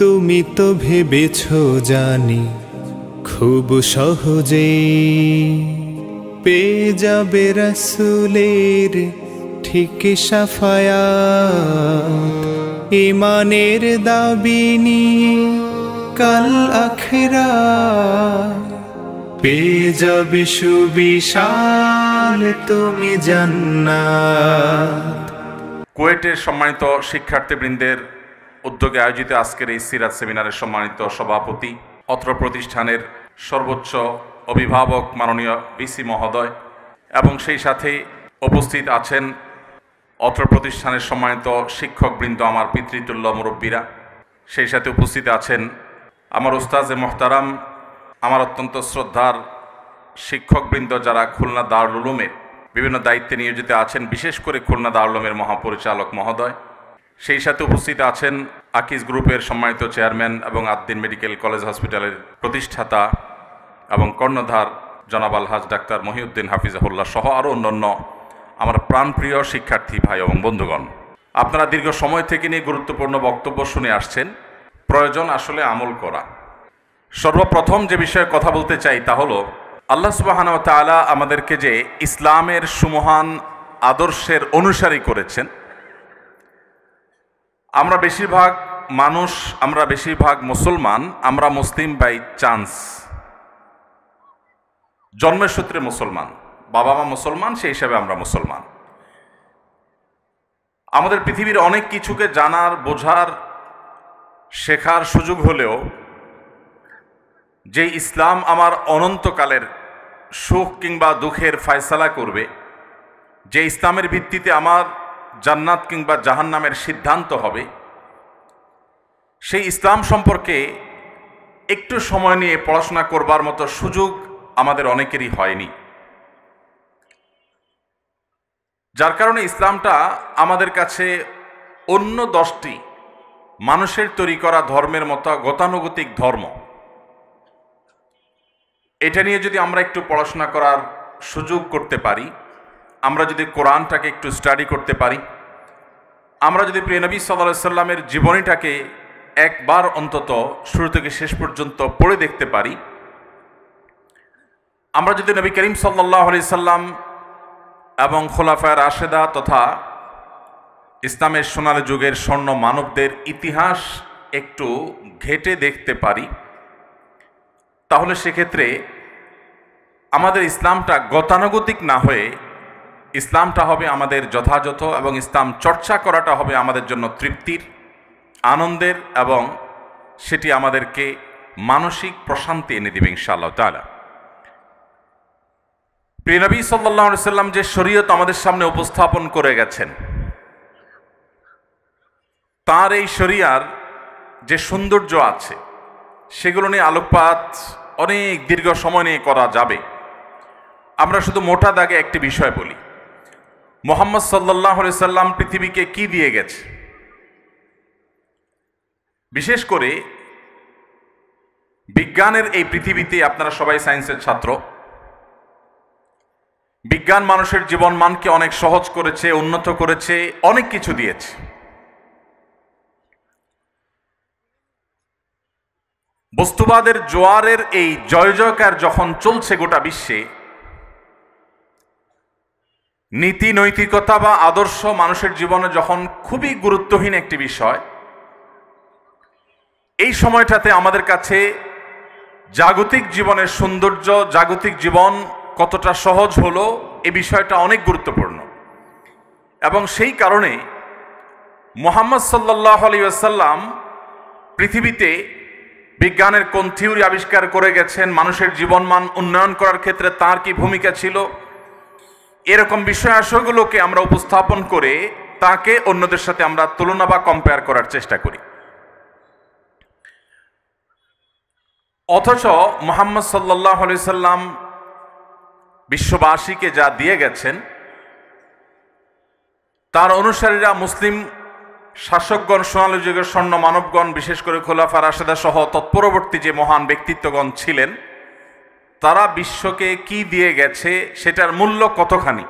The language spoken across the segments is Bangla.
তুমি তো ভেবেছ জানি খুব সহজেই পেয়ে যাবে রাসূলের ঠিক শাফায়াত। ঈমানের দাবি নিয়ে কাল আখিরাত পেয়ে যাবে সুবিশাল তুমি জান্নাত। কুয়েটের সম্মানিত শিক্ষার্থীবৃন্দের উদ্যোগে আয়োজিত আজকের এই সিরাত সেমিনারের সম্মানিত সভাপতি, অত্র প্রতিষ্ঠানের সর্বোচ্চ অভিভাবক মাননীয় ভিসি মহোদয় এবং সেই সাথে উপস্থিত আছেন অত্র প্রতিষ্ঠানের সম্মানিত শিক্ষকবৃন্দ, আমার পিতৃতুল্য মুরব্বীরা, সেই সাথে উপস্থিত আছেন আমার উস্তাজে মোহতারাম, আমার অত্যন্ত শ্রদ্ধার শিক্ষকবৃন্দ যারা খুলনা দারুল উলুমের বিভিন্ন দায়িত্বে নিয়োজিত আছেন, বিশেষ করে খুলনা দারুল উলুমের মহাপরিচালক মহোদয়, সেই সাথে উপস্থিত আছেন আকিজ গ্রুপের সম্মানিত চেয়ারম্যান এবং আদ্দিন মেডিকেল কলেজ হসপিটালের প্রতিষ্ঠাতা এবং কর্ণধার জনাব আলহাজ ডাক্তার মহিউদ্দিন হাফিজাহুল্লাহ সহ আরও অন্যান্য আমার প্রাণপ্রিয় শিক্ষার্থী ভাই এবং বন্ধুগণ। আপনারা দীর্ঘ সময় থেকে নিয়ে গুরুত্বপূর্ণ বক্তব্য শুনে আসছেন। প্রয়োজন আসলে আমল করা। সর্বপ্রথম যে বিষয়ে কথা বলতে চাই তা হলো আল্লাহ সুবহানাহু ওয়া তাআলা আমাদেরকে যে ইসলামের সুমহান আদর্শের অনুসারী করেছেন, আমরা বেশিরভাগ মুসলমান, আমরা মুসলিম বাই চান্স, জন্মের সূত্রে মুসলমান, বাবা মা মুসলমান, সেই হিসাবে আমরা মুসলমান। আমাদের পৃথিবীর অনেক কিছুকে জানার, বোঝার, শেখার সুযোগ হলেও যে ইসলাম আমার অনন্তকালের সুখ কিংবা দুঃখের ফয়সালা করবে, যে ইসলামের ভিত্তিতে আমার জান্নাত কিংবা জাহান্নামের সিদ্ধান্ত হবে, সেই ইসলাম সম্পর্কে একটু সময় নিয়ে পড়াশোনা করবার মতো সুযোগ আমাদের অনেকেরই হয়নি। যার কারণে ইসলামটা আমাদের কাছে অন্য 10টি মানুষের তৈরি করা ধর্মের মতো গতানুগতিক ধর্ম। এটা নিয়ে যদি আমরা একটু পড়াশোনা করার সুযোগ করতে পারি, আমরা যদি কোরআনটাকে একটু স্টাডি করতে পারি, আমরা যদি প্রিয় নবী সাল্লাল্লাহু আলাইহি সাল্লামের জীবনীটাকে একবার অন্তত শুরু থেকে শেষ পর্যন্ত পড়ে দেখতে পারি, আমরা যদি নবী করিম সাল্লাল্লাহু আলাইহি সাল্লাম এবং খোলাফায়ে রাশেদা তথা ইসলামের সোনালী যুগের স্বর্ণ মানবদের ইতিহাস একটু ঘেঁটে দেখতে পারি, তাহলে সেক্ষেত্রে আমাদের ইসলামটা গতানুগতিক না হয়ে ইসলামটা হবে আমাদের যথাযথ, এবং ইসলাম চর্চা করাটা হবে আমাদের জন্য তৃপ্তির, আনন্দের, এবং সেটি আমাদেরকে মানসিক প্রশান্তি এনে দেবে ইনশাআল্লাহ তাআলা। প্রিয় নবী সাল্লাল্লাহু আলাইহি সাল্লাম যে শরীয়ত আমাদের সামনে উপস্থাপন করে গেছেন, তার এই শরিয়ার যে সৌন্দর্য আছে সেগুলো নিয়ে আলোকপাত অনেক দীর্ঘ সময় নিয়ে করা যাবে। আমরা শুধু মোটা দাগে একটি বিষয় বলি, মুহাম্মদ সাল্লাল্লাহু আলাইহি সাল্লাম পৃথিবীকে কি দিয়ে গেছে। বিশেষ করে বিজ্ঞানের এই পৃথিবীতে, আপনারা সবাই সায়েন্সের ছাত্র, বিজ্ঞান মানুষের জীবন মানকে অনেক সহজ করেছে, উন্নত করেছে, অনেক কিছু দিয়েছে। বস্তুবাদের জোয়ারের এই জয় জয়কার যখন চলছে গোটা বিশ্বে, নীতি নৈতিকতা বা আদর্শ মানুষের জীবনে যখন খুবই গুরুত্বহীন একটি বিষয়, এই সময়টাতে আমাদের কাছে জাগতিক জীবনের সৌন্দর্য, জাগতিক জীবন কতটা সহজ হলো, এই বিষয়টা অনেক গুরুত্বপূর্ণ। এবং সেই কারণে মুহাম্মদ সাল্লাল্লাহু আলাইহি ওয়াসাল্লাম পৃথিবীতে বিজ্ঞানের কোন থিওরি আবিষ্কার করে গেছেন, মানুষের জীবনমান উন্নয়ন করার ক্ষেত্রে তার কি ভূমিকা ছিল, এরকম বিষয়াশয়গুলোকে আমরা উপস্থাপন করে তাকে অন্যদের সাথে আমরা তুলনা বা কম্পেয়ার করার চেষ্টা করি। অথচ মুহাম্মদ সাল্লাল্লাহু আলাইহি সাল্লাম বিশ্ববাসীকে যা দিয়ে গেছেন, তার অনুসারীরা, মুসলিম শাসকগণ, সোনালী যুগের স্বর্ণ মানবগণ, বিশেষ করে খোলাফায়ে রাশেদা সহ তৎপরবর্তী যে মহান ব্যক্তিত্বগণ ছিলেন, তারা বিশ্বকে কি দিয়ে গেছে, সেটার মূল্য কতখানি,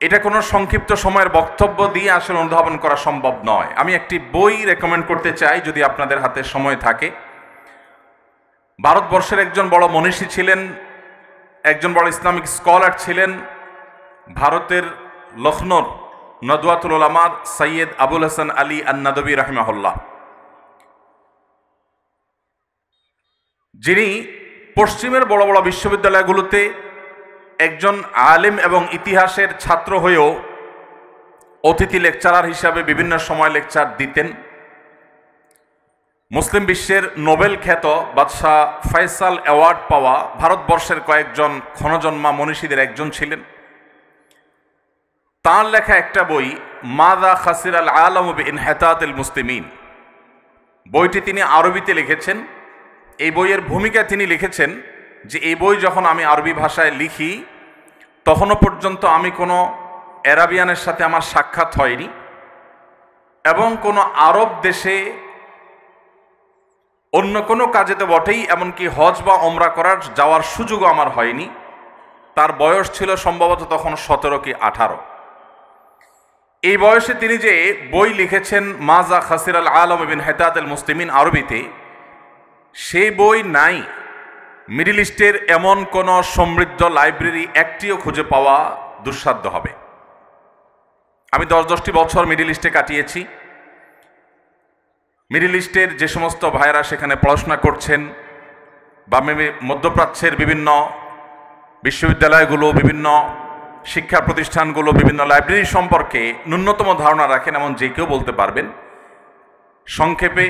এটা কোনো সংক্ষিপ্ত সময়ের বক্তব্য দিয়ে আসলে অনুধাবন করা সম্ভব নয়। আমি একটি বই রেকমেন্ড করতে চাই যদি আপনাদের হাতে সময় থাকে। ভারতবর্ষের একজন বড় মনীষী ছিলেন, একজন বড় ইসলামিক স্কলার ছিলেন, ভারতের লখনৌর নদওয়াতুল উলামার সৈয়দ আবুল হাসান আলী আন-নাদবী রাহিমাহুল্লাহ, যিনি পশ্চিমের বড় বড় বিশ্ববিদ্যালয়গুলোতে একজন আলেম এবং ইতিহাসের ছাত্র হয়েও অতিথি লেকচারার হিসাবে বিভিন্ন সময় লেকচার দিতেন। মুসলিম বিশ্বের নোবেল খ্যাত বাদশাহ ফয়সাল অ্যাওয়ার্ড পাওয়া ভারতবর্ষের কয়েকজন ক্ষণজন্মা মনীষীদের একজন ছিলেন। তাঁর লেখা একটা বই মাযা খাসির আল আলাম বিইনহিতাতিল মুসলিমিন, বইটি তিনি আরবিতে লিখেছেন। এই বইয়ের ভূমিকায় তিনি লিখেছেন যে এই বই যখন আমি আরবি ভাষায় লিখি তখনও পর্যন্ত আমি কোনো অ্যারাবিয়ানের সাথে আমার সাক্ষাৎ হয়নি এবং কোনো আরব দেশে অন্য কোনো কাজে তো বটেই, এমনকি হজ বা ওমরা করার যাওয়ার সুযোগও আমার হয়নি। তার বয়স ছিল সম্ভবত তখন 17 কি 18। এই বয়সে তিনি যে বই লিখেছেন মাযা খাসির আল আলাম বিইনহিতাতিল মুসলিমিন আরবিতে, সেই বই নাই। মিডল ইস্টের এমন কোনো সমৃদ্ধ লাইব্রেরি একটিও খুঁজে পাওয়া দুঃসাধ্য হবে। আমি 10-10টি বছর মিডল ইস্টে কাটিয়েছি। মিডল ইস্টের যে সমস্ত ভাইরা সেখানে পড়াশোনা করছেন বা মধ্যপ্রাচ্যের বিভিন্ন বিশ্ববিদ্যালয়গুলো, বিভিন্ন শিক্ষা প্রতিষ্ঠানগুলো, বিভিন্ন লাইব্রেরি সম্পর্কে ন্যূনতম ধারণা রাখেন এমন যে কেউ বলতে পারবেন। সংক্ষেপে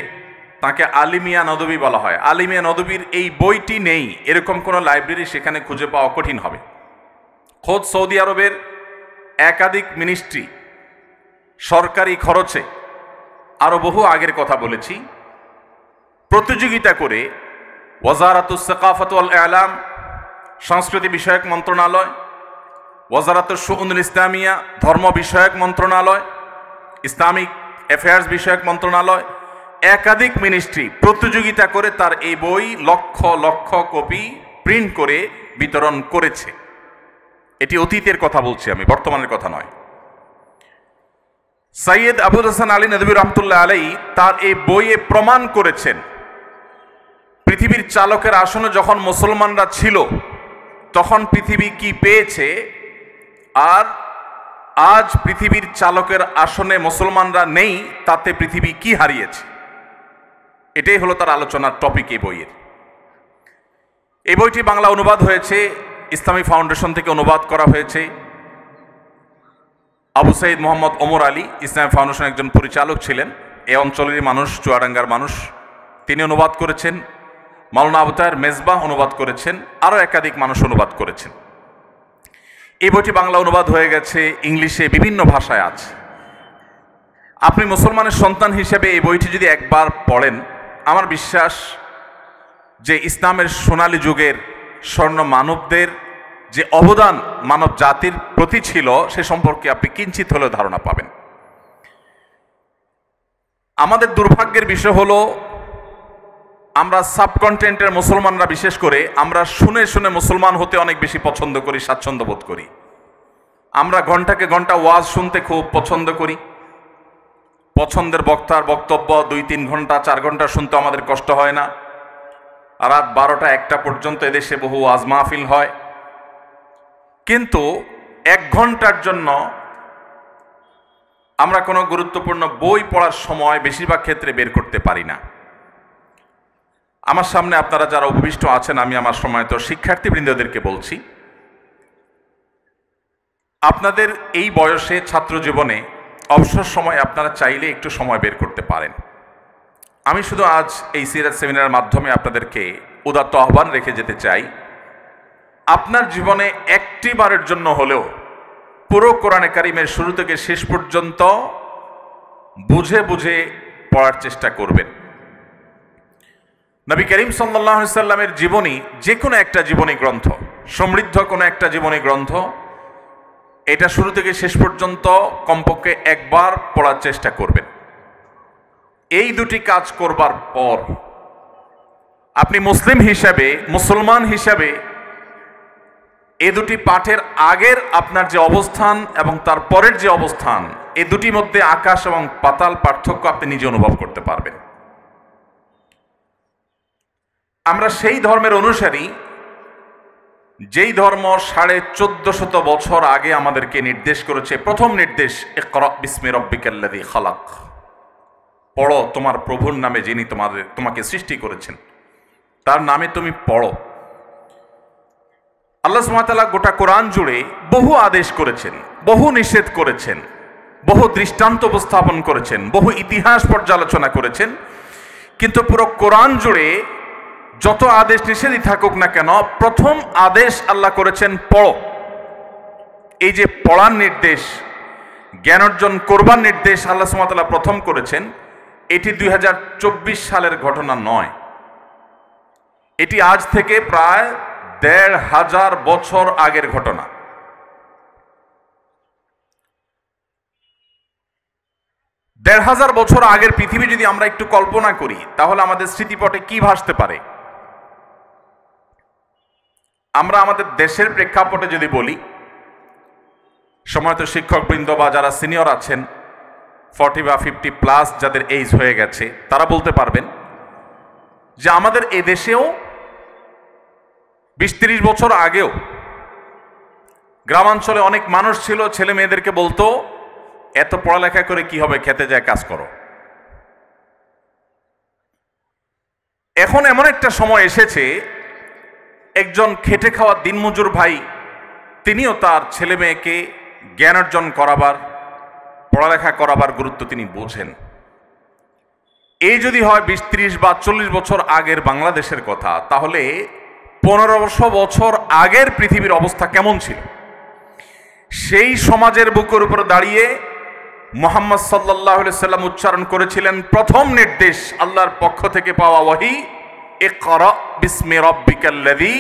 তাকে আলিমিয়া নদবী বলা হয়। আলিমিয়া নদবীর এই বইটি নেই এরকম কোনো লাইব্রেরি সেখানে খুঁজে পাওয়া কঠিন হবে। খোদ সৌদি আরবের একাধিক মিনিস্ট্রি সরকারি খরচে, আরও বহু আগের কথা বলেছি, প্রতিযোগিতা করে ওয়াজারাতুস সাকাফাত ওয়াল ইলাম সংস্কৃতি বিষয়ক মন্ত্রণালয়, ওয়াজারাতুশ শুউনুল ইসলামিয়া ধর্ম বিষয়ক মন্ত্রণালয়, ইসলামিক অ্যাফেয়ার্স বিষয়ক মন্ত্রণালয়, একাধিক মিনিস্ট্রি প্রতিযোগিতা করে তার এই বই লক্ষ লক্ষ কপি প্রিন্ট করে বিতরণ করেছে। এটি অতীতের কথা বলছি আমি, বর্তমানের কথা নয়। সৈয়দ আবুল হাসান আলী নদভী রহমতুল্লাহ আলাইহি তার এই বইয়ে প্রমাণ করেছেন পৃথিবীর চালকের আসনে যখন মুসলমানরা ছিল তখন পৃথিবী কি পেয়েছে, আর আজ পৃথিবীর চালকের আসনে মুসলমানরা নেই তাতে পৃথিবী কি হারিয়েছে। এটাই হলো তার আলোচনার টপিক এই বইয়ের। এই বইটি বাংলা অনুবাদ হয়েছে, ইসলামী ফাউন্ডেশন থেকে অনুবাদ করা হয়েছে। আবু সাইদ মোহাম্মদ ওমর আলী ইসলামী ফাউন্ডেশন একজন পরিচালক ছিলেন, এই অঞ্চলেরই মানুষ, চুয়াডাঙ্গার মানুষ, তিনি অনুবাদ করেছেন। মাওলানা আবু তাহের মেজবাহ অনুবাদ করেছেন, আরও একাধিক মানুষ অনুবাদ করেছেন। এই বইটি বাংলা অনুবাদ হয়ে গেছে, ইংলিশে বিভিন্ন ভাষায় আছে। আপনি মুসলমানের সন্তান হিসেবে এই বইটি যদি একবার পড়েন, আমার বিশ্বাস যে ইসলামের সোনালী যুগের স্বর্ণ মানবদের যে অবদান মানব জাতির প্রতি ছিল সে সম্পর্কে আপনি কিঞ্চিত হলেও ধারণা পাবেন। আমাদের দুর্ভাগ্যের বিষয় হলো আমরা সাবকন্টিনেন্টের মুসলমানরা বিশেষ করে আমরা শুনে শুনে মুসলমান হতে অনেক বেশি পছন্দ করি, স্বাচ্ছন্দ্য বোধ করি। আমরা ঘন্টাকে ঘন্টা ওয়াজ শুনতে খুব পছন্দ করি। পছন্দের বক্তার বক্তব্য 2-3 ঘন্টা 4 ঘন্টা শুনতে আমাদের কষ্ট হয় না। রাত 12টা-1টা পর্যন্ত এদেশে বহু ওয়াজ মাহফিল হয়, কিন্তু 1 ঘন্টার জন্য আমরা কোনো গুরুত্বপূর্ণ বই পড়ার সময় বেশিরভাগ ক্ষেত্রে বের করতে পারি না। আমার সামনে আপনারা যারা উপবিষ্ট আছেন, আমি আমার সময়ত শিক্ষার্থীবৃন্দদেরকে বলছি, আপনাদের এই বয়সে ছাত্র জীবনে অবসর সময় আপনারা চাইলে একটু সময় বের করতে পারেন। আমি শুধু আজ এই সিরাত সেমিনারের মাধ্যমে আপনাদেরকে উদাত্ত আহ্বান রেখে যেতে চাই, আপনার জীবনে একটি বারের জন্য হলেও পুরো কোরআনে কারিমের শুরু থেকে শেষ পর্যন্ত বুঝে বুঝে পড়ার চেষ্টা করবেন। নবী করিম সাল্লাল্লাহু আলাইহি সাল্লামের জীবনী যে কোনো একটা জীবনী গ্রন্থ, সমৃদ্ধ কোনো একটা জীবনী গ্রন্থ, এটা শুরু থেকে শেষ পর্যন্ত কমপক্ষে একবার পড়ার চেষ্টা করবেন। এই দুটি কাজ করবার পর আপনি মুসলিম হিসাবে, মুসলমান হিসাবে এই দুটি পাঠের আগের আপনার যে অবস্থান এবং তার পরের যে অবস্থান, এই দুটির মধ্যে আকাশ এবং পাতাল পার্থক্য আপনি নিজে অনুভব করতে পারবেন। আমরা সেই ধর্মের অনুসারী যেই ধর্ম 1450 বছর আগে আমাদেরকে নির্দেশ করেছে। প্রথম নির্দেশ, ইকরা বিসমি রাব্বিকাল্লাযী খালাক, পড়ো তোমার প্রভুর নামে যিনি তোমাকে সৃষ্টি করেছেন, তার নামে তুমি পড়ো। আল্লাহ সুবহানাহু ওয়া তাআলা গোটা কোরআন জুড়ে বহু আদেশ করেছেন, বহু নিষেধ করেছেন, বহু দৃষ্টান্ত উপস্থাপন করেছেন, বহু ইতিহাস পর্যালোচনা করেছেন। কিন্তু পুরো কোরআন জুড়ে যত আদেশ নিষেধই থাকুক না কেন, প্রথম আদেশ আল্লাহ করেছেন পড়ো। এই যে পড়ার নির্দেশ, জ্ঞান অর্জন করবার নির্দেশ আল্লাহ সুবহানাহু ওয়া তাআলা প্রথম করেছেন, এটি 2024 সালের ঘটনা নয়। এটি আজ থেকে প্রায় 1500 বছর আগের ঘটনা। 1500 বছর আগের পৃথিবী যদি আমরা একটু কল্পনা করি, তাহলে আমাদের স্মৃতিপটে কি ভাসতে পারে? আমরা আমাদের দেশের প্রেক্ষাপটে যদি বলি, সময়ত শিক্ষকবৃন্দ বা যারা সিনিয়র আছেন, 40 বা 50+ যাদের এজ হয়ে গেছে, তারা বলতে পারবেন যে আমাদের এ দেশেও 20-30 বছর আগেও গ্রামাঞ্চলে অনেক মানুষ ছিল, ছেলে মেয়েদেরকে বলতো এত পড়ালেখা করে কি হবে, খেতে যায় কাজ করো। এখন এমন একটা সময় এসেছে, একজন খেটে খাওয়া দিনমজুর ভাই তিনিও তার ছেলে মেয়েকে জ্ঞান অর্জন করাবার, পড়ালেখা করাবার গুরুত্ব তিনি বোঝেন। এই যদি হয় 20-30 বা 40 বছর আগের বাংলাদেশের কথা, তাহলে 1500 বছর আগের পৃথিবীর অবস্থা কেমন ছিল? সেই সমাজের বুকের উপর দাঁড়িয়ে মুহাম্মদ সাল্লাল্লাহু আলাইহি সাল্লাম উচ্চারণ করেছিলেন প্রথম নির্দেশ আল্লাহর পক্ষ থেকে পাওয়া ওহী, ইকরা বিসমি রাব্বিকাল্লাযী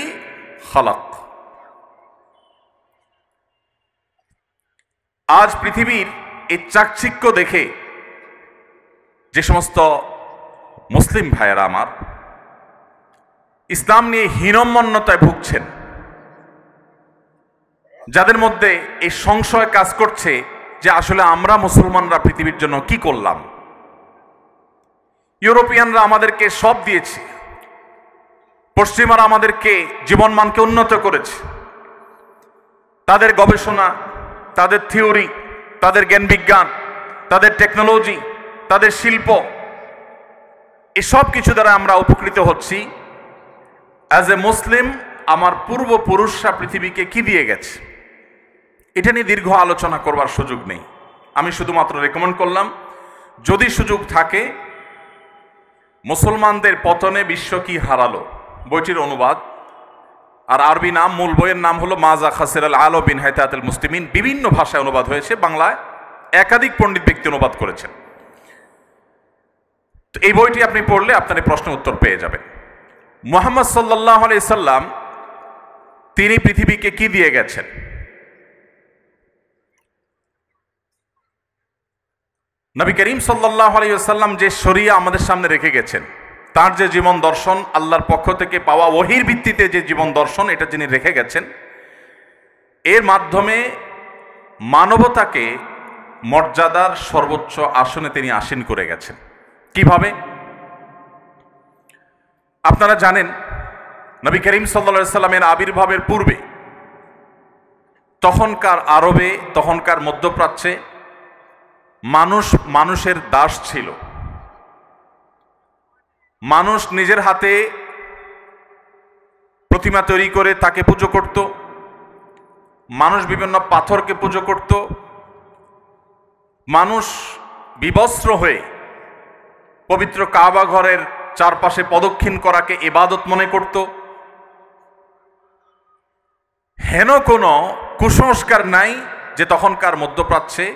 খালাক। আজ পৃথিবীর এই চাকচিক্য দেখে যে সমস্ত মুসলিম ভাইয়েরা আমার ইসলাম নিয়ে হীনম্মন্যতায় ভুগছেন, যাদের মধ্যে এই সংশয় কাজ করছে যে আসলে আমরা মুসলমানরা পৃথিবীর জন্য কি করলাম। ইউরোপিয়ানরা আমাদেরকে সব দিয়েছে, পশ্চিমারা আমাদেরকে জীবনমানকে উন্নত করেছে, তাদের গবেষণা, তাদের থিওরি, তাদের জ্ঞান বিজ্ঞান, তাদের টেকনোলজি, তাদের শিল্প, এসব কিছু দ্বারা আমরা উপকৃত হচ্ছি। অ্যাজ এ মুসলিম আমার পূর্বপুরুষরা পৃথিবীকে কি দিয়ে গেছে, এটা নিয়ে দীর্ঘ আলোচনা করবার সুযোগ নেই। আমি শুধুমাত্র রেকমেন্ড করলাম, যদি সুযোগ থাকে, মুসলমানদের পতনে বিশ্ব কি হারালো বইটির অনুবাদ, আর আরবি নাম, মূল বইয়ের নাম হলো মাজা খাসিরাল আলো বিন হায়াতাতুল মুসলিমিন। বিভিন্ন ভাষায় অনুবাদ হয়েছে, বাংলায় একাধিক পণ্ডিত ব্যক্তি অনুবাদ করেছেন। তো এই বইটি আপনি পড়লে আপনার এই প্রশ্নের উত্তর পেয়ে যাবেন। মুহাম্মদ সাল্লাল্লাহু আলাইহি সাল্লাম তিনি পৃথিবীকে কি দিয়ে গেছেন? নবী করিম সাল্লাল্লাহু আলাইহি ওয়াসাল্লাম যে শরিয়া আমাদের সামনে রেখে গেছেন, তার যে জীবন দর্শন, আল্লাহর পক্ষ থেকে পাওয়া ওহীর ভিত্তিতে যে জীবন দর্শন, এটা যিনি রেখে গেছেন, এর মাধ্যমে মানবতাকে মর্যাদার সর্বোচ্চ আসনে তিনি আসীন করে গেছেন। কিভাবে? আপনারা জানেন, নবী করিম সাল্লাল্লাহু আলাইহি সাল্লামের আবির্ভাবের পূর্বে তখনকার আরবে, তখনকার মধ্যপ্রাচ্যে মানুষের দাস ছিল। মানুষ নিজের হাতে প্রতিমা তৈরি করে তাকে পুজো করত, মানুষ বিভিন্ন পাথরকে পুজো করত, মানুষ বিবস্ত্র হয়ে পবিত্র কাবা ঘরের চারপাশে প্রদক্ষিণ করাকে ইবাদত মনে করত। হেন কোনো কুসংস্কার নাই যে তখনকার মধ্যপ্রাচ্যে,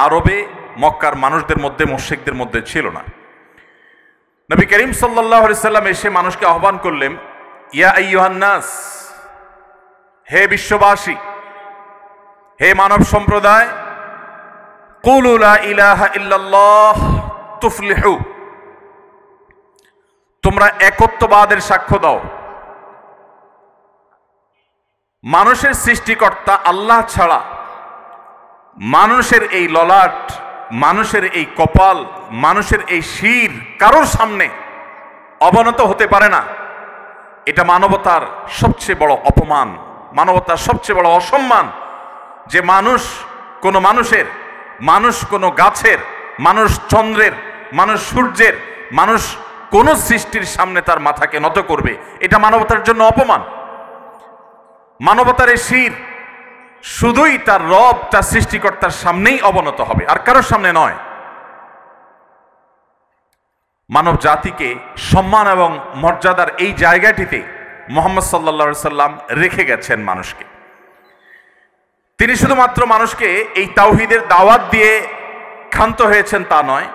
আরবে, মক্কার মানুষদের মধ্যে, মুশরিকদের মধ্যে ছিল না। নবী করিম সাল্লাল্লাহু আলাইহি সাল্লাম এসে মানুষকে আহ্বান করলেন, ইয়া আইয়ুহান নাস, হে বিশ্ববাসী, হে মানব সম্প্রদায়, কুলু লা ইলাহা ইল্লাল্লাহ তুফলিহু, তোমরা একত্ববাদের সাক্ষ্য দাও। মানুষের সৃষ্টিকর্তা আল্লাহ ছাড়া মানুষের এই ললাট, মানুষের এই কপাল, মানুষের এই শির কারোর সামনে অবনত হতে পারে না। এটা মানবতার সবচেয়ে বড় অপমান, মানবতার সবচেয়ে বড় অসম্মান, যে মানুষ কোনো মানুষের, মানুষ কোনো গাছের, মানুষ চন্দ্রের, মানুষ সূর্যের, মানুষ কোন সৃষ্টির সামনে তার মাথাকে নত করবে। এটা মানবতার জন্য অপমান। মানবতার এই শির শুধুই তার রব, তার সৃষ্টিকর্তার সামনেই অবনত হবে, আর কারোর সামনে নয়। মানব জাতিকে সম্মান এবং মর্যাদার এই জায়গাটিতে মুহাম্মদ সাল্লাল্লাহু আলাইহি সাল্লাম রেখে গেছেন মানুষকে। তিনি শুধুমাত্র মানুষকে এই তাওহীদের দাওয়াত দিয়ে ক্ষান্ত হয়েছেন তা নয়,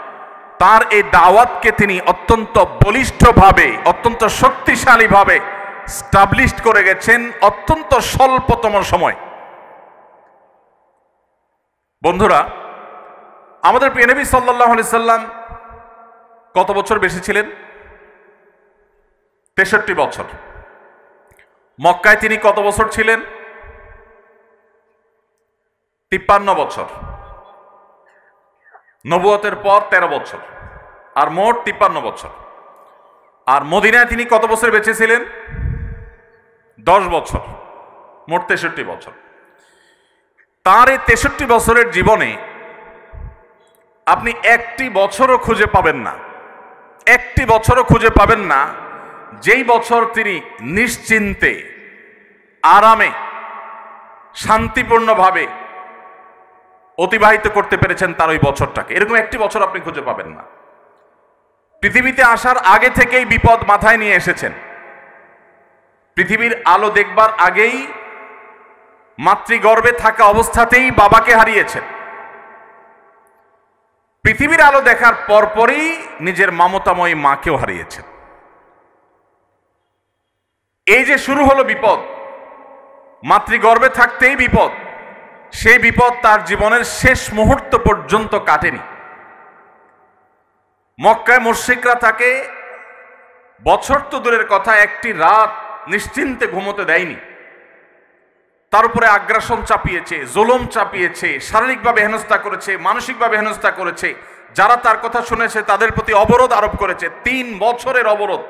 তার এই দাওয়াতকে তিনি অত্যন্ত বলিষ্ঠভাবে, অত্যন্ত শক্তিশালীভাবে স্টাবলিশড করে গেছেন অত্যন্ত স্বল্পতম সময়। বন্ধুরা, আমাদের প্রিয় নবী সাল্লাল্লাহু আলাইহি সাল্লাম কত বছর বেশি ছিলেন? 63 বছর। মক্কায় তিনি কত বছর ছিলেন? 53 বছর। নবুয়তের পর 13 বছর, আর মোট 53 বছর। আর মদিনায় তিনি কত বছর বেঁচে ছিলেন? 10 বছর, মোট 63 বছর। তার এই 63 বছরের জীবনে আপনি একটি বছরও খুঁজে পাবেন না, একটি বছরও খুঁজে পাবেন না যেই বছর তিনি নিশ্চিন্তে, আরামে, শান্তিপূর্ণভাবে অতিবাহিত করতে পেরেছেন তার ওই বছরটাকে। এরকম একটি বছর আপনি খুঁজে পাবেন না। পৃথিবীতে আসার আগে থেকেই বিপদ মাথায় নিয়ে এসেছেন। পৃথিবীর আলো দেখবার আগেই, মাতৃগর্ভে থাকা অবস্থাতেই বাবাকে হারিয়েছেন। পৃথিবীর আলো দেখার পরপরই নিজের মমতাময়ী মাকেও হারিয়েছেন। এই যে শুরু হলো বিপদ, মাতৃগর্ভে থাকতেই বিপদ, সেই বিপদ তার জীবনের শেষ মুহূর্ত পর্যন্ত কাটেনি। মক্কায় মুশরিকরা তাকে বছর তো দূরের কথা, একটি রাত নিশ্চিন্তে ঘুমোতে দেয়নি। তার উপরে আগ্রাসন চাপিয়েছে, জুলুম চাপিয়েছে, শারীরিকভাবে হেনস্থা করেছে, মানসিকভাবে হেনস্থা করেছে। যারা তার কথা শুনেছে তাদের প্রতি অবরোধ আরোপ করেছে। 3 বছরের অবরোধ।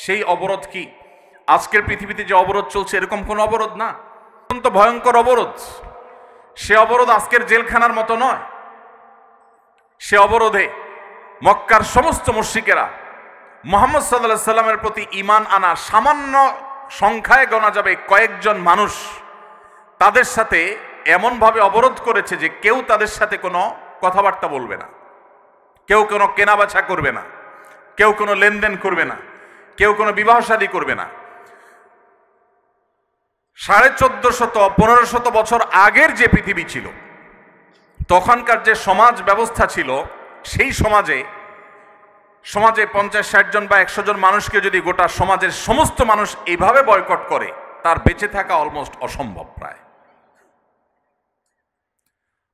সেই অবরোধ কি আজকের পৃথিবীতে যে অবরোধ চলছে এরকম কোন অবরোধ না, অত্যন্ত ভয়ঙ্কর অবরোধ। সে অবরোধ আজকের জেলখানার মতো নয়। সে অবরোধে মক্কার সমস্ত মুশরিকেরা মুহাম্মদ সাল্লাল্লাহু আলাইহি সাল্লামের প্রতি ঈমান আনা সামান্য সংখ্যায় গোনা যাবে কয়েকজন মানুষ, তাদের সাথে এমনভাবে অবরোধ করেছে যে কেউ তাদের সাথে কোনো কথাবার্তা বলবে না, কেউ কোনো কেনাবেচা করবে না, কেউ কোনো লেনদেন করবে না, কেউ কোনো বিবাহ শাদী করবে না। 1450-1500 বছর আগের যে পৃথিবী ছিল, তখনকার যে সমাজ ব্যবস্থা ছিল, সেই সমাজে 50-60 জন বা 100 জন মানুষকে যদি গোটা সমাজের সমস্ত মানুষ এইভাবে বয়কট করে, তার বেঁচে থাকা অলমোস্ট অসম্ভব প্রায়।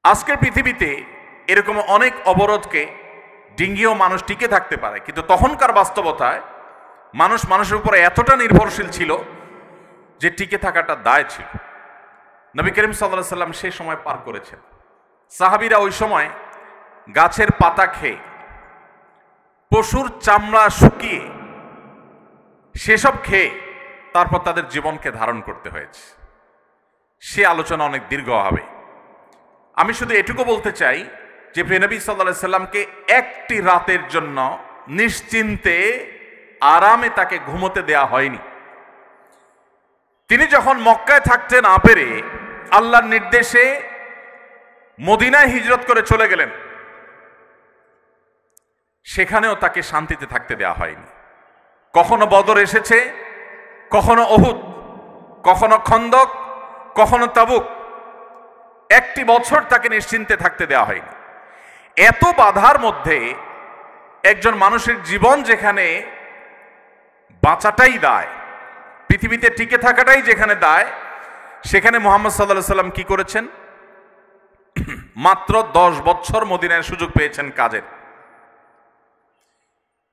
আজকের পৃথিবীতে এরকম অনেক অবরোধকে ডিঙ্গিয়েও মানুষ টিকে থাকতে পারে, কিন্তু তখনকার বাস্তবতায় মানুষ মানুষের উপরে এতটা নির্ভরশীল ছিল যে টিকে থাকাটা দায় ছিল। নবী করিম সাল্লাল্লাহু আলাইহি সাল্লাম সেই সময় পার করেছেন। সাহাবীরা ওই সময় গাছের পাতা খেয়ে, পশুর চামড়া শুকিয়ে, সেসব খেয়ে তারপর তাদের জীবনকে ধারণ করতে হয়েছে। সে আলোচনা অনেক দীর্ঘ হবে। আমি শুধু এটুকু বলতে চাই যে প্রিয় নবী সাল্লাল্লাহু আলাইহি সাল্লামকে একটি রাতের জন্য নিশ্চিন্তে, আরামে তাকে ঘুমোতে দেয়া হয়নি। তিনি যখন মক্কায় থাকতে না পেরে আল্লাহর নির্দেশে মদিনায় হিজরত করে চলে গেলেন, সেখানেও তাকে শান্তিতে থাকতে দেওয়া হয়নি। কখনো বদর এসেছে, কখনো উহুদ, কখনো খন্দক, কখনো তাবুক। একটি বছর তাকে নিশ্চিন্তে থাকতে দেওয়া হয়নি। এত বাধার মধ্যে একজন মানুষের জীবন যেখানে বাঁচাটাই দায়, পৃথিবীতে টিকে থাকাটাই যেখানে দায়, সেখানে মুহাম্মদ সাল্লাল্লাহু আলাইহি সাল্লাম কি করেছেন? মাত্র 10 বছর মদিনার সুযোগ পেয়েছেন কাজের।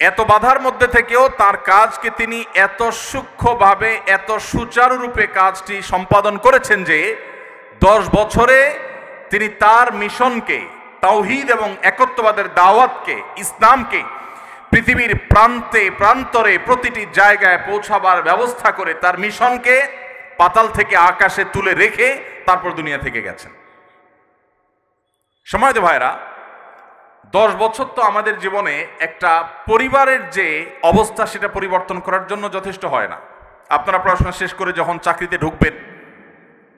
এত বাধার মধ্যে থেকেও তার কাজকে তিনি এত সূক্ষ্মভাবে এত সুচারুরূপে কাজটি সম্পাদন করেছেন যে 10 বছরে তিনি তার মিশনকে, তাওহীদ এবং একত্ববাদের দাওয়াতকে, ইসলামকে পৃথিবীর প্রান্তে প্রান্তরে প্রতিটি জায়গায় পৌঁছাবার ব্যবস্থা করে তার মিশনকে পাতাল থেকে আকাশে তুলে রেখে তারপর দুনিয়া থেকে গেছেন। সময়ত ভাইরা, 10 বছর তো আমাদের জীবনে একটা পরিবারের যে অবস্থা সেটা পরিবর্তন করার জন্য যথেষ্ট হয় না। আপনারা পড়াশোনা শেষ করে যখন চাকরিতে ঢুকবেন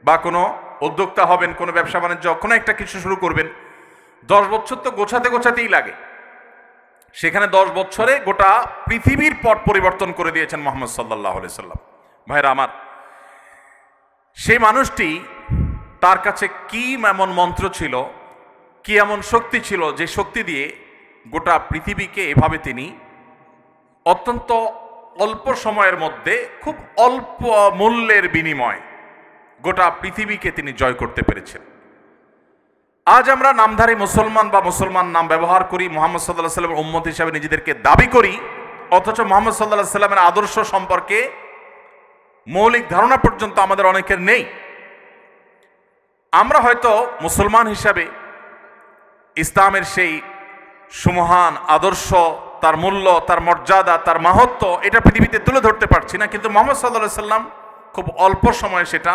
বা কোনো উদ্যোক্তা হবেন, কোনো ব্যবসা বাণিজ্য, কোনো একটা কিছু শুরু করবেন, 10 বছর তো গোছাতে গোছাতেই লাগে। সেখানে 10 বছরে গোটা পৃথিবীর পট পরিবর্তন করে দিয়েছেন মুহাম্মদ সাল্লাল্লাহু আলাইহি সাল্লাম। ভাইরা আমার, সেই মানুষটি, তার কাছে কি এমন মন্ত্র ছিল, কি এমন শক্তি ছিল যে শক্তি দিয়ে গোটা পৃথিবীকে এভাবে তিনি অত্যন্ত অল্প সময়ের মধ্যে খুব অল্প মূল্যের বিনিময় গোটা পৃথিবীকে তিনি জয় করতে পেরেছেন। আজ আমরা নামধারী মুসলমান বা মুসলমান নাম ব্যবহার করি, মুহাম্মদ সাল্লাল্লাহু আলাইহি সাল্লামের উম্মত হিসাবে নিজেদেরকে দাবি করি, অথচ মুহাম্মদ সাল্লাল্লাহু আলাইহি সাল্লামের আদর্শ সম্পর্কে মৌলিক ধারণা পর্যন্ত আমাদের অনেকের নেই। আমরা হয়তো মুসলমান হিসাবে ইসলামের সেই সুমহান আদর্শ, তার মূল্য, তার মর্যাদা, তার মাহাত্ম্য এটা পৃথিবীতে তুলে ধরতে পারছি না, কিন্তু মুহাম্মদ সাল্লাল্লাহু আলাইহি সাল্লাম খুব অল্প সময়ে সেটা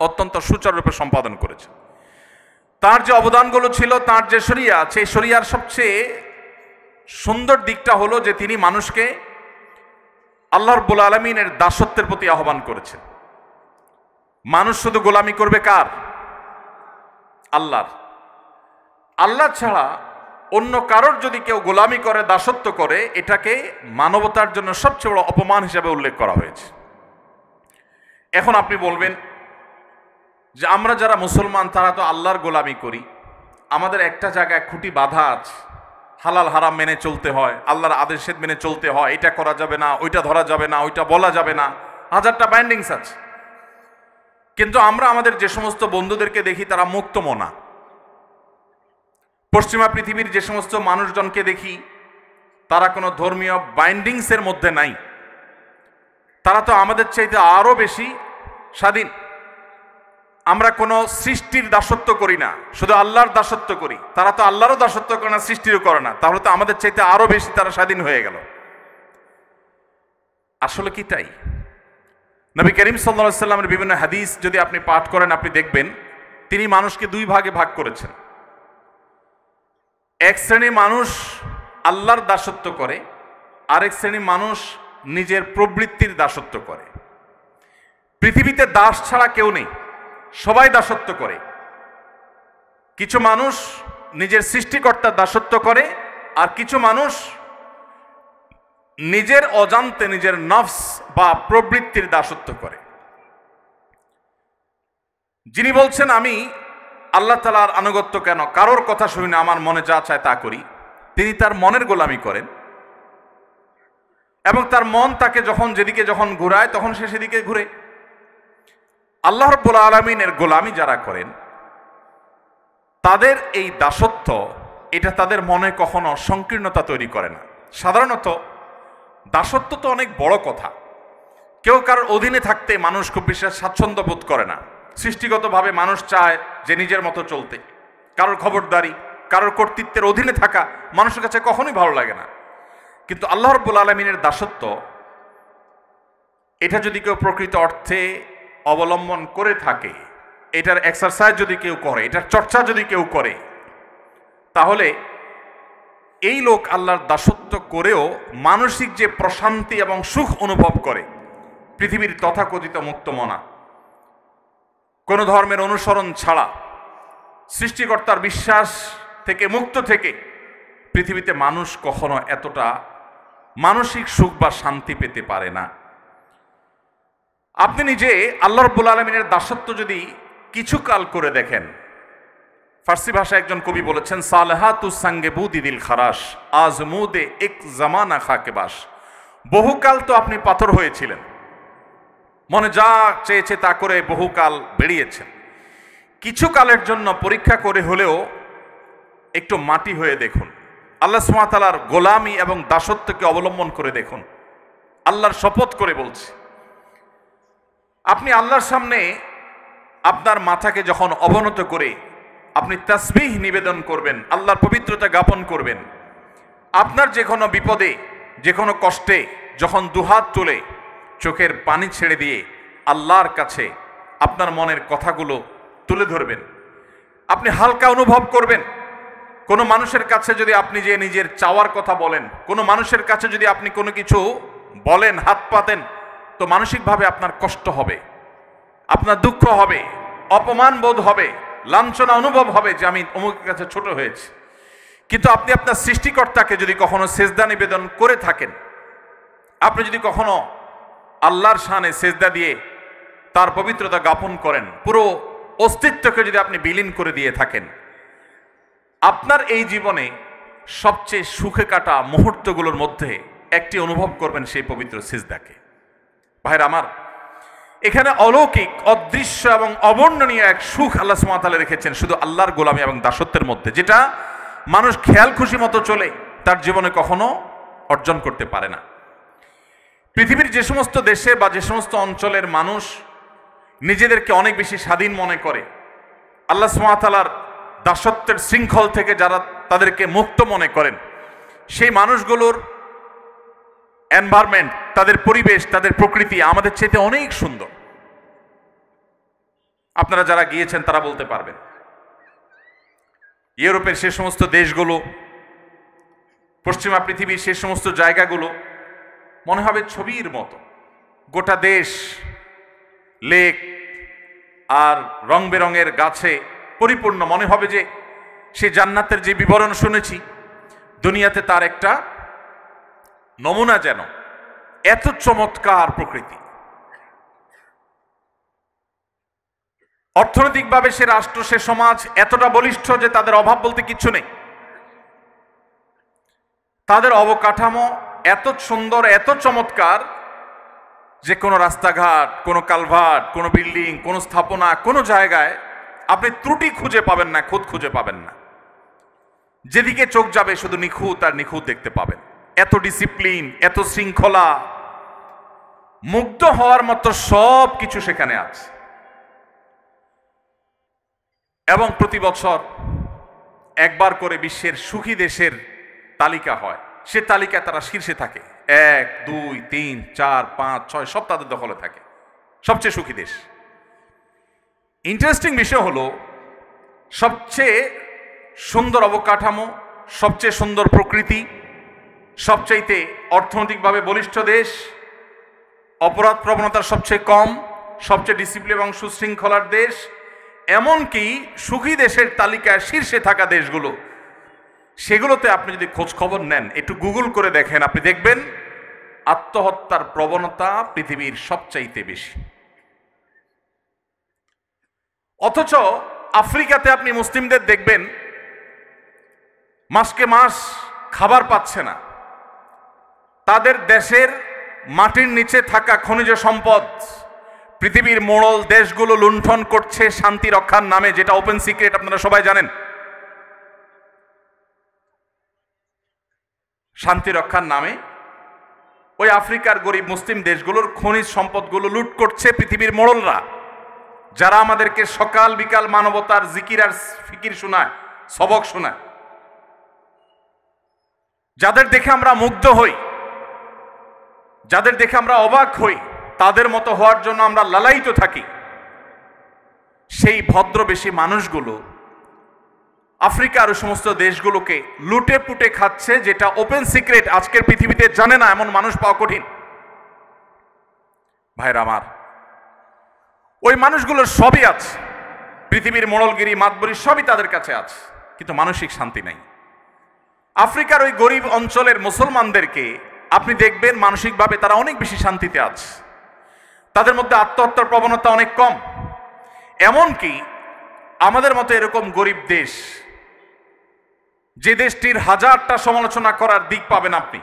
অত্যন্ত সুচারুরূপে সম্পাদন করেছে। তার যে অবদানগুলো ছিল, তার যে শরিয়া, সেই শরিয়ার সবচেয়ে সুন্দর দিকটা হলো যে তিনি মানুষকে আল্লাহ রাব্বুল আলামিনের দাসত্বের প্রতি আহ্বান করেছেন। মানুষ শুধু গোলামি করবে কার? আল্লাহর। আল্লাহ ছাড়া অন্য কারোর যদি কেউ গোলামি করে, দাসত্ব করে, এটাকে মানবতার জন্য সবচেয়ে বড় অপমান হিসেবে উল্লেখ করা হয়েছে। এখন আপনি বলবেন যে আমরা যারা মুসলমান তারা তো আল্লাহর গোলামি করি, আমাদের একটা জায়গায় খুঁটি বাঁধা আছে, হালাল হারাম মেনে চলতে হয়, আল্লাহর আদেশ মেনে চলতে হয়, এটা করা যাবে না, ওইটা ধরা যাবে না, ওইটা বলা যাবে না, হাজারটা বাইন্ডিংস আছে। কিন্তু আমরা আমাদের যে সমস্ত বন্ধুদেরকে দেখি তারা মুক্তমনা, পশ্চিমা পৃথিবীর যে সমস্ত মানুষজনকে দেখি তারা কোনো ধর্মীয় বাইন্ডিংসের মধ্যে নাই, তারা তো আমাদের চাইতে আরো বেশি স্বাধীন। আমরা কোনো সৃষ্টির দাসত্ব করি না, শুধু আল্লাহর দাসত্ব করি। তারা তো আল্লাহরও দাসত্ব করে না, সৃষ্টিরও করে না, তাহলে তো আমাদের চাইতে আরো বেশি তারা স্বাধীন হয়ে গেল। আসলে কি তাই? নবী করিম সাল্লাল্লাহু আলাইহি সাল্লামের বিভিন্ন হাদিস যদি আপনি পাঠ করেন, আপনি দেখবেন তিনি মানুষকে দুই ভাগে ভাগ করেছেন। এক শ্রেণী মানুষ আল্লাহর দাসত্ব করে, আরেক শ্রেণী মানুষ নিজের প্রবৃত্তির দাসত্ব করে। পৃথিবীতে দাস ছাড়া কেউ নেই, সবাই দাসত্ব করে। কিছু মানুষ নিজের সৃষ্টিকর্তার দাসত্ব করে, আর কিছু মানুষ নিজের অজান্তে নিজের নফস বা প্রবৃত্তির দাসত্ব করে। যিনি বলছেন আমি আল্লাহ তাআলার আনুগত্য কেন, কারোর কথা শুনি না, আমার মনে যা চায় তা করি, তিনি তার মনের গোলামি করেন এবং তার মন তাকে যখন যেদিকে যখন ঘুরায় তখন সে সেদিকে ঘুরে। আল্লাহ রাব্বুল আলামিনের গোলামি যারা করেন তাদের এই দাসত্ব, এটা তাদের মনে কখনো সংকীর্ণতা তৈরি করে না। সাধারণত দাসত্ব তো অনেক বড় কথা, কেউ কারোর অধীনে থাকতে মানুষ খুব বিশেষ স্বাচ্ছন্দ্য বোধ করে না। সৃষ্টিগতভাবে মানুষ চায় যে নিজের মতো চলতে, কারোর খবরদারি, কারোর কর্তৃত্বের অধীনে থাকা মানুষের কাছে কখনোই ভালো লাগে না। কিন্তু আল্লাহ রাব্বুল আলামিনের দাসত্ব, এটা যদি কেউ প্রকৃত অর্থে অবলম্বন করে থাকে, এটার এক্সারসাইজ যদি কেউ করে, এটার চর্চা যদি কেউ করে, তাহলে এই লোক আল্লাহর দাসত্ব করেও মানসিক যে প্রশান্তি এবং সুখ অনুভব করে, পৃথিবীর তথাকথিত মুক্তমনা, কোনো ধর্মের অনুসরণ ছাড়া, সৃষ্টিকর্তার বিশ্বাস থেকে মুক্ত থেকে পৃথিবীতে মানুষ কখনো এতটা মানসিক সুখ বা শান্তি পেতে পারে না। আপনি নিজে আল্লাহ রাব্বুল আলামিনের দাসত্ব যদি কিছুকাল করে দেখেন, ফার্সি ভাষায় একজন কবি বলেছেন, সালেহাতু সঙ্গে বুদিদিল খারাস আজমুদে এক জামানা খাকে বাস। বহুকাল তো আপনি পাথর হয়েছিলেন, মনে যা চেয়েছে তা করে বহুকাল বেরিয়েছেন, কিছু কালের জন্য পরীক্ষা করে হলেও একটু মাটি হয়ে দেখুন, আল্লাহ সুবহানাহু ওয়া তাআলার গোলামি এবং দাসত্বকে অবলম্বন করে দেখুন। আল্লাহর শপথ করে বলছি, আপনি আল্লাহর সামনে আপনার মাথাকে যখন অবনত করে আপনি তাসবিহ নিবেদন করবেন, আল্লাহর পবিত্রতা জ্ঞাপন করবেন, আপনার যে কোনো বিপদে, যে কোনো কষ্টে যখন দুহাত তুলে চোখের পানি ছেড়ে দিয়ে আল্লাহর কাছে আপনার মনের কথাগুলো তুলে ধরবেন, আপনি হালকা অনুভব করবেন। কোনো মানুষের কাছে যদি আপনি যে নিজের চাওয়ার কথা বলেন, কোনো মানুষের কাছে যদি আপনি কোনো কিছু বলেন, হাত পাতেন, তো মানসিকভাবে আপনার কষ্ট হবে, আপনার দুঃখ হবে, অপমান বোধ হবে, লাঞ্ছনা অনুভব হবে যে আমি অমুকের কাছে ছোট হয়েছি। কিন্তু আপনি আপনার সৃষ্টিকর্তাকে যদি কখনো সেজদা নিবেদন করে থাকেন, আপনি যদি কখনো আল্লাহর শানে সেজদা দিয়ে তার পবিত্রতা জ্ঞাপন করেন, পুরো অস্তিত্বকে যদি আপনি বিলীন করে দিয়ে থাকেন, আপনার এই জীবনে সবচেয়ে সুখে কাটা মুহূর্তগুলোর মধ্যে একটি অনুভব করবেন সেই পবিত্র সিজদাকে। ভাইরা আমার, এখানে অলৌকিক, অদৃশ্য এবং অবর্ণনীয় এক সুখ আল্লাহ সুবহানাহু ওয়া তাআলা রেখেছেন শুধু আল্লাহর গোলামি এবং দাসত্বের মধ্যে, যেটা মানুষ খেয়াল খুশি মতো চলে তার জীবনে কখনো অর্জন করতে পারে না। পৃথিবীর যে সমস্ত দেশে বা যে সমস্ত অঞ্চলের মানুষ নিজেদেরকে অনেক বেশি স্বাধীন মনে করে, আল্লাহ সুবহানাহু ওয়া তাআলার দাসত্বের শৃঙ্খল থেকে যারা তাদেরকে মুক্ত মনে করেন, সেই মানুষগুলোর এনভায়রনমেন্ট, তাদের পরিবেশ, তাদের প্রকৃতি আমাদের চাইতে অনেক সুন্দর। আপনারা যারা গিয়েছেন তারা বলতে পারবেন। ইউরোপের সে সমস্ত দেশগুলো, পশ্চিমা পৃথিবীর সে সমস্ত জায়গাগুলো মনে হবে ছবির মতো। গোটা দেশ লেক আর রং বেরঙের গাছে পরিপূর্ণ, মনে হবে যে সে জান্নাতের যে বিবরণ শুনেছি দুনিয়াতে তার একটা নমুনা, যেন এত চমৎকার প্রকৃতি। অর্থনৈতিকভাবে সে রাষ্ট্র, সে সমাজ এতটা বলিষ্ঠ যে তাদের অভাব বলতে কিচ্ছু নেই। তাদের অবকাঠামো এত সুন্দর, এত চমৎকার যে কোনো রাস্তাঘাট, কোনো কালভার্ট, কোনো বিল্ডিং, কোনো স্থাপনা, কোনো জায়গায় আপনি ত্রুটি খুঁজে পাবেন না, খুঁত খুঁজে পাবেন না। যেদিকে চোখ যাবে শুধু নিখুঁত আর নিখুঁত দেখতে পাবেন। এত ডিসিপ্লিন, এত শৃঙ্খলা, মুগ্ধ হওয়ার মতো সব কিছু সেখানে আছে। এবং প্রতি বছর একবার করে বিশ্বের সুখী দেশের তালিকা হয়, সে তালিকায় তারা শীর্ষে থাকে। 1, 2, 3, 4, 5, 6 সব তাদের দখলে থাকে, সবচেয়ে সুখী দেশ। ইন্টারেস্টিং বিষয় হলো, সবচেয়ে সুন্দর অবকাঠামো, সবচেয়ে সুন্দর প্রকৃতি, সবচাইতে অর্থনৈতিকভাবে বলিষ্ঠ দেশ, অপরাধ প্রবণতার সবচেয়ে কম, সবচেয়ে ডিসিপ্লিন এবং সুশৃঙ্খলার দেশ, এমনকি সুখী দেশের তালিকায় শীর্ষে থাকা দেশগুলো, সেগুলোতে আপনি যদি খোঁজ খবর নেন, একটু গুগল করে দেখেন, আপনি দেখবেন আত্মহত্যার প্রবণতা পৃথিবীর সবচাইতে বেশি। অথচ আফ্রিকাতে আপনি মুসলিমদের দেখবেন মাসকে মাস খাবার পাচ্ছে না। তাদের দেশের মাটির নিচে থাকা খনিজ সম্পদ পৃথিবীর মোড়ল দেশগুলো লুণ্ঠন করছে শান্তি রক্ষার নামে, যেটা ওপেন সিক্রেট, আপনারা সবাই জানেন। শান্তি রক্ষার নামে ওই আফ্রিকার গরিব মুসলিম দেশগুলোর খনিজ সম্পদগুলো লুট করছে পৃথিবীর মোড়লরা, যারা আমাদেরকে সকাল বিকাল মানবতার জিকির আর ফিকির শোনায়, সবক শোনায়, যাদের দেখে আমরা মুগ্ধ হই, যাদের দেখে আমরা অবাক হই, তাদের মতো হওয়ার জন্য আমরা লালায়িত থাকি। সেই ভদ্রবেশী মানুষগুলো আফ্রিকার ওই সমস্ত দেশগুলোকে লুটে পুটে খাচ্ছে, যেটা ওপেন সিক্রেট, আজকের পৃথিবীতে জানে না এমন মানুষ পাওয়া কঠিন। ভাইরা আমার, ওই মানুষগুলোর সবই আছে, পৃথিবীর মোড়লগিরি, মাতবরি সবই তাদের কাছে আছে, কিন্তু মানসিক শান্তি নাই। আফ্রিকার ওই গরিব অঞ্চলের মুসলমানদেরকে আপনি দেখবেন মানসিকভাবে তারা অনেক বেশি শান্তিতে আছে, তাদের মধ্যে আত্মহত্যার প্রবণতা অনেক কম। এমনকি আমাদের মতো এরকম গরিব দেশ, যে দেশটির হাজারটা সমালোচনা করার দিক পাবেন আপনি,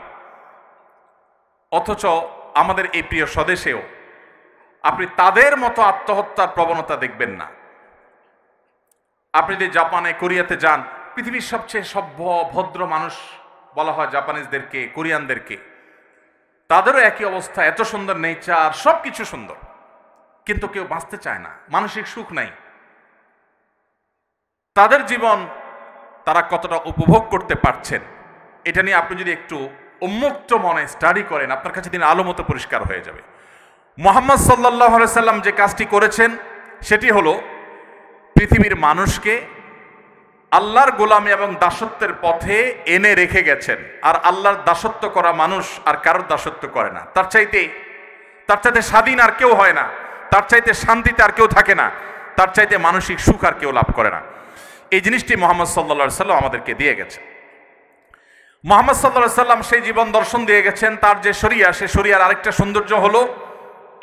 অথচ আমাদের এই প্রিয় স্বদেশেও আপনি তাদের মতো আত্মহত্যার প্রবণতা দেখবেন না। আপনি যদি জাপানে, কোরিয়াতে যান, পৃথিবীর সবচেয়ে সভ্য ভদ্র মানুষ বলা হয় জাপানিজদেরকে, কোরিয়ানদেরকে, তাদেরও একই অবস্থা, এত সুন্দর নেচার, সব কিছু সুন্দর, কিন্তু কেউ বাঁচতে চায় না, মানসিক সুখ নাই। তাদের জীবন তারা কতটা উপভোগ করতে পারছেন, এটা নিয়ে আপনি যদি একটু উন্মুক্ত মনে স্টাডি করেন, আপনার কাছে দিন আলো মতো পরিষ্কার হয়ে যাবে। মুহাম্মদ সাল্লাল্লাহু আলাইহি সাল্লাম যে কাজটি করেছেন সেটি হলো পৃথিবীর মানুষকে আল্লাহর গোলামি এবং দাসত্বের পথে এনে রেখে গেছেন। আর আল্লাহর দাসত্ব করা মানুষ আর কারোর দাসত্ব করে না। তার চাইতে স্বাধীন আর কেউ হয় না, তার চাইতে শান্তিতে আর কেউ থাকে না, তার চাইতে মানসিক সুখ আর কেউ লাভ করে না। এই জিনিসটি মুহাম্মদ সাল্লাল্লাহু আলাইহি সাল্লাম আমাদেরকে দিয়ে গেছেন। মুহাম্মদ সাল্লাল্লাহু আলাইহি সাল্লাম সেই জীবন দর্শন দিয়ে গেছেন। তার যে শরিয়া, সে শরিয়ার আরেকটা সৌন্দর্য হলো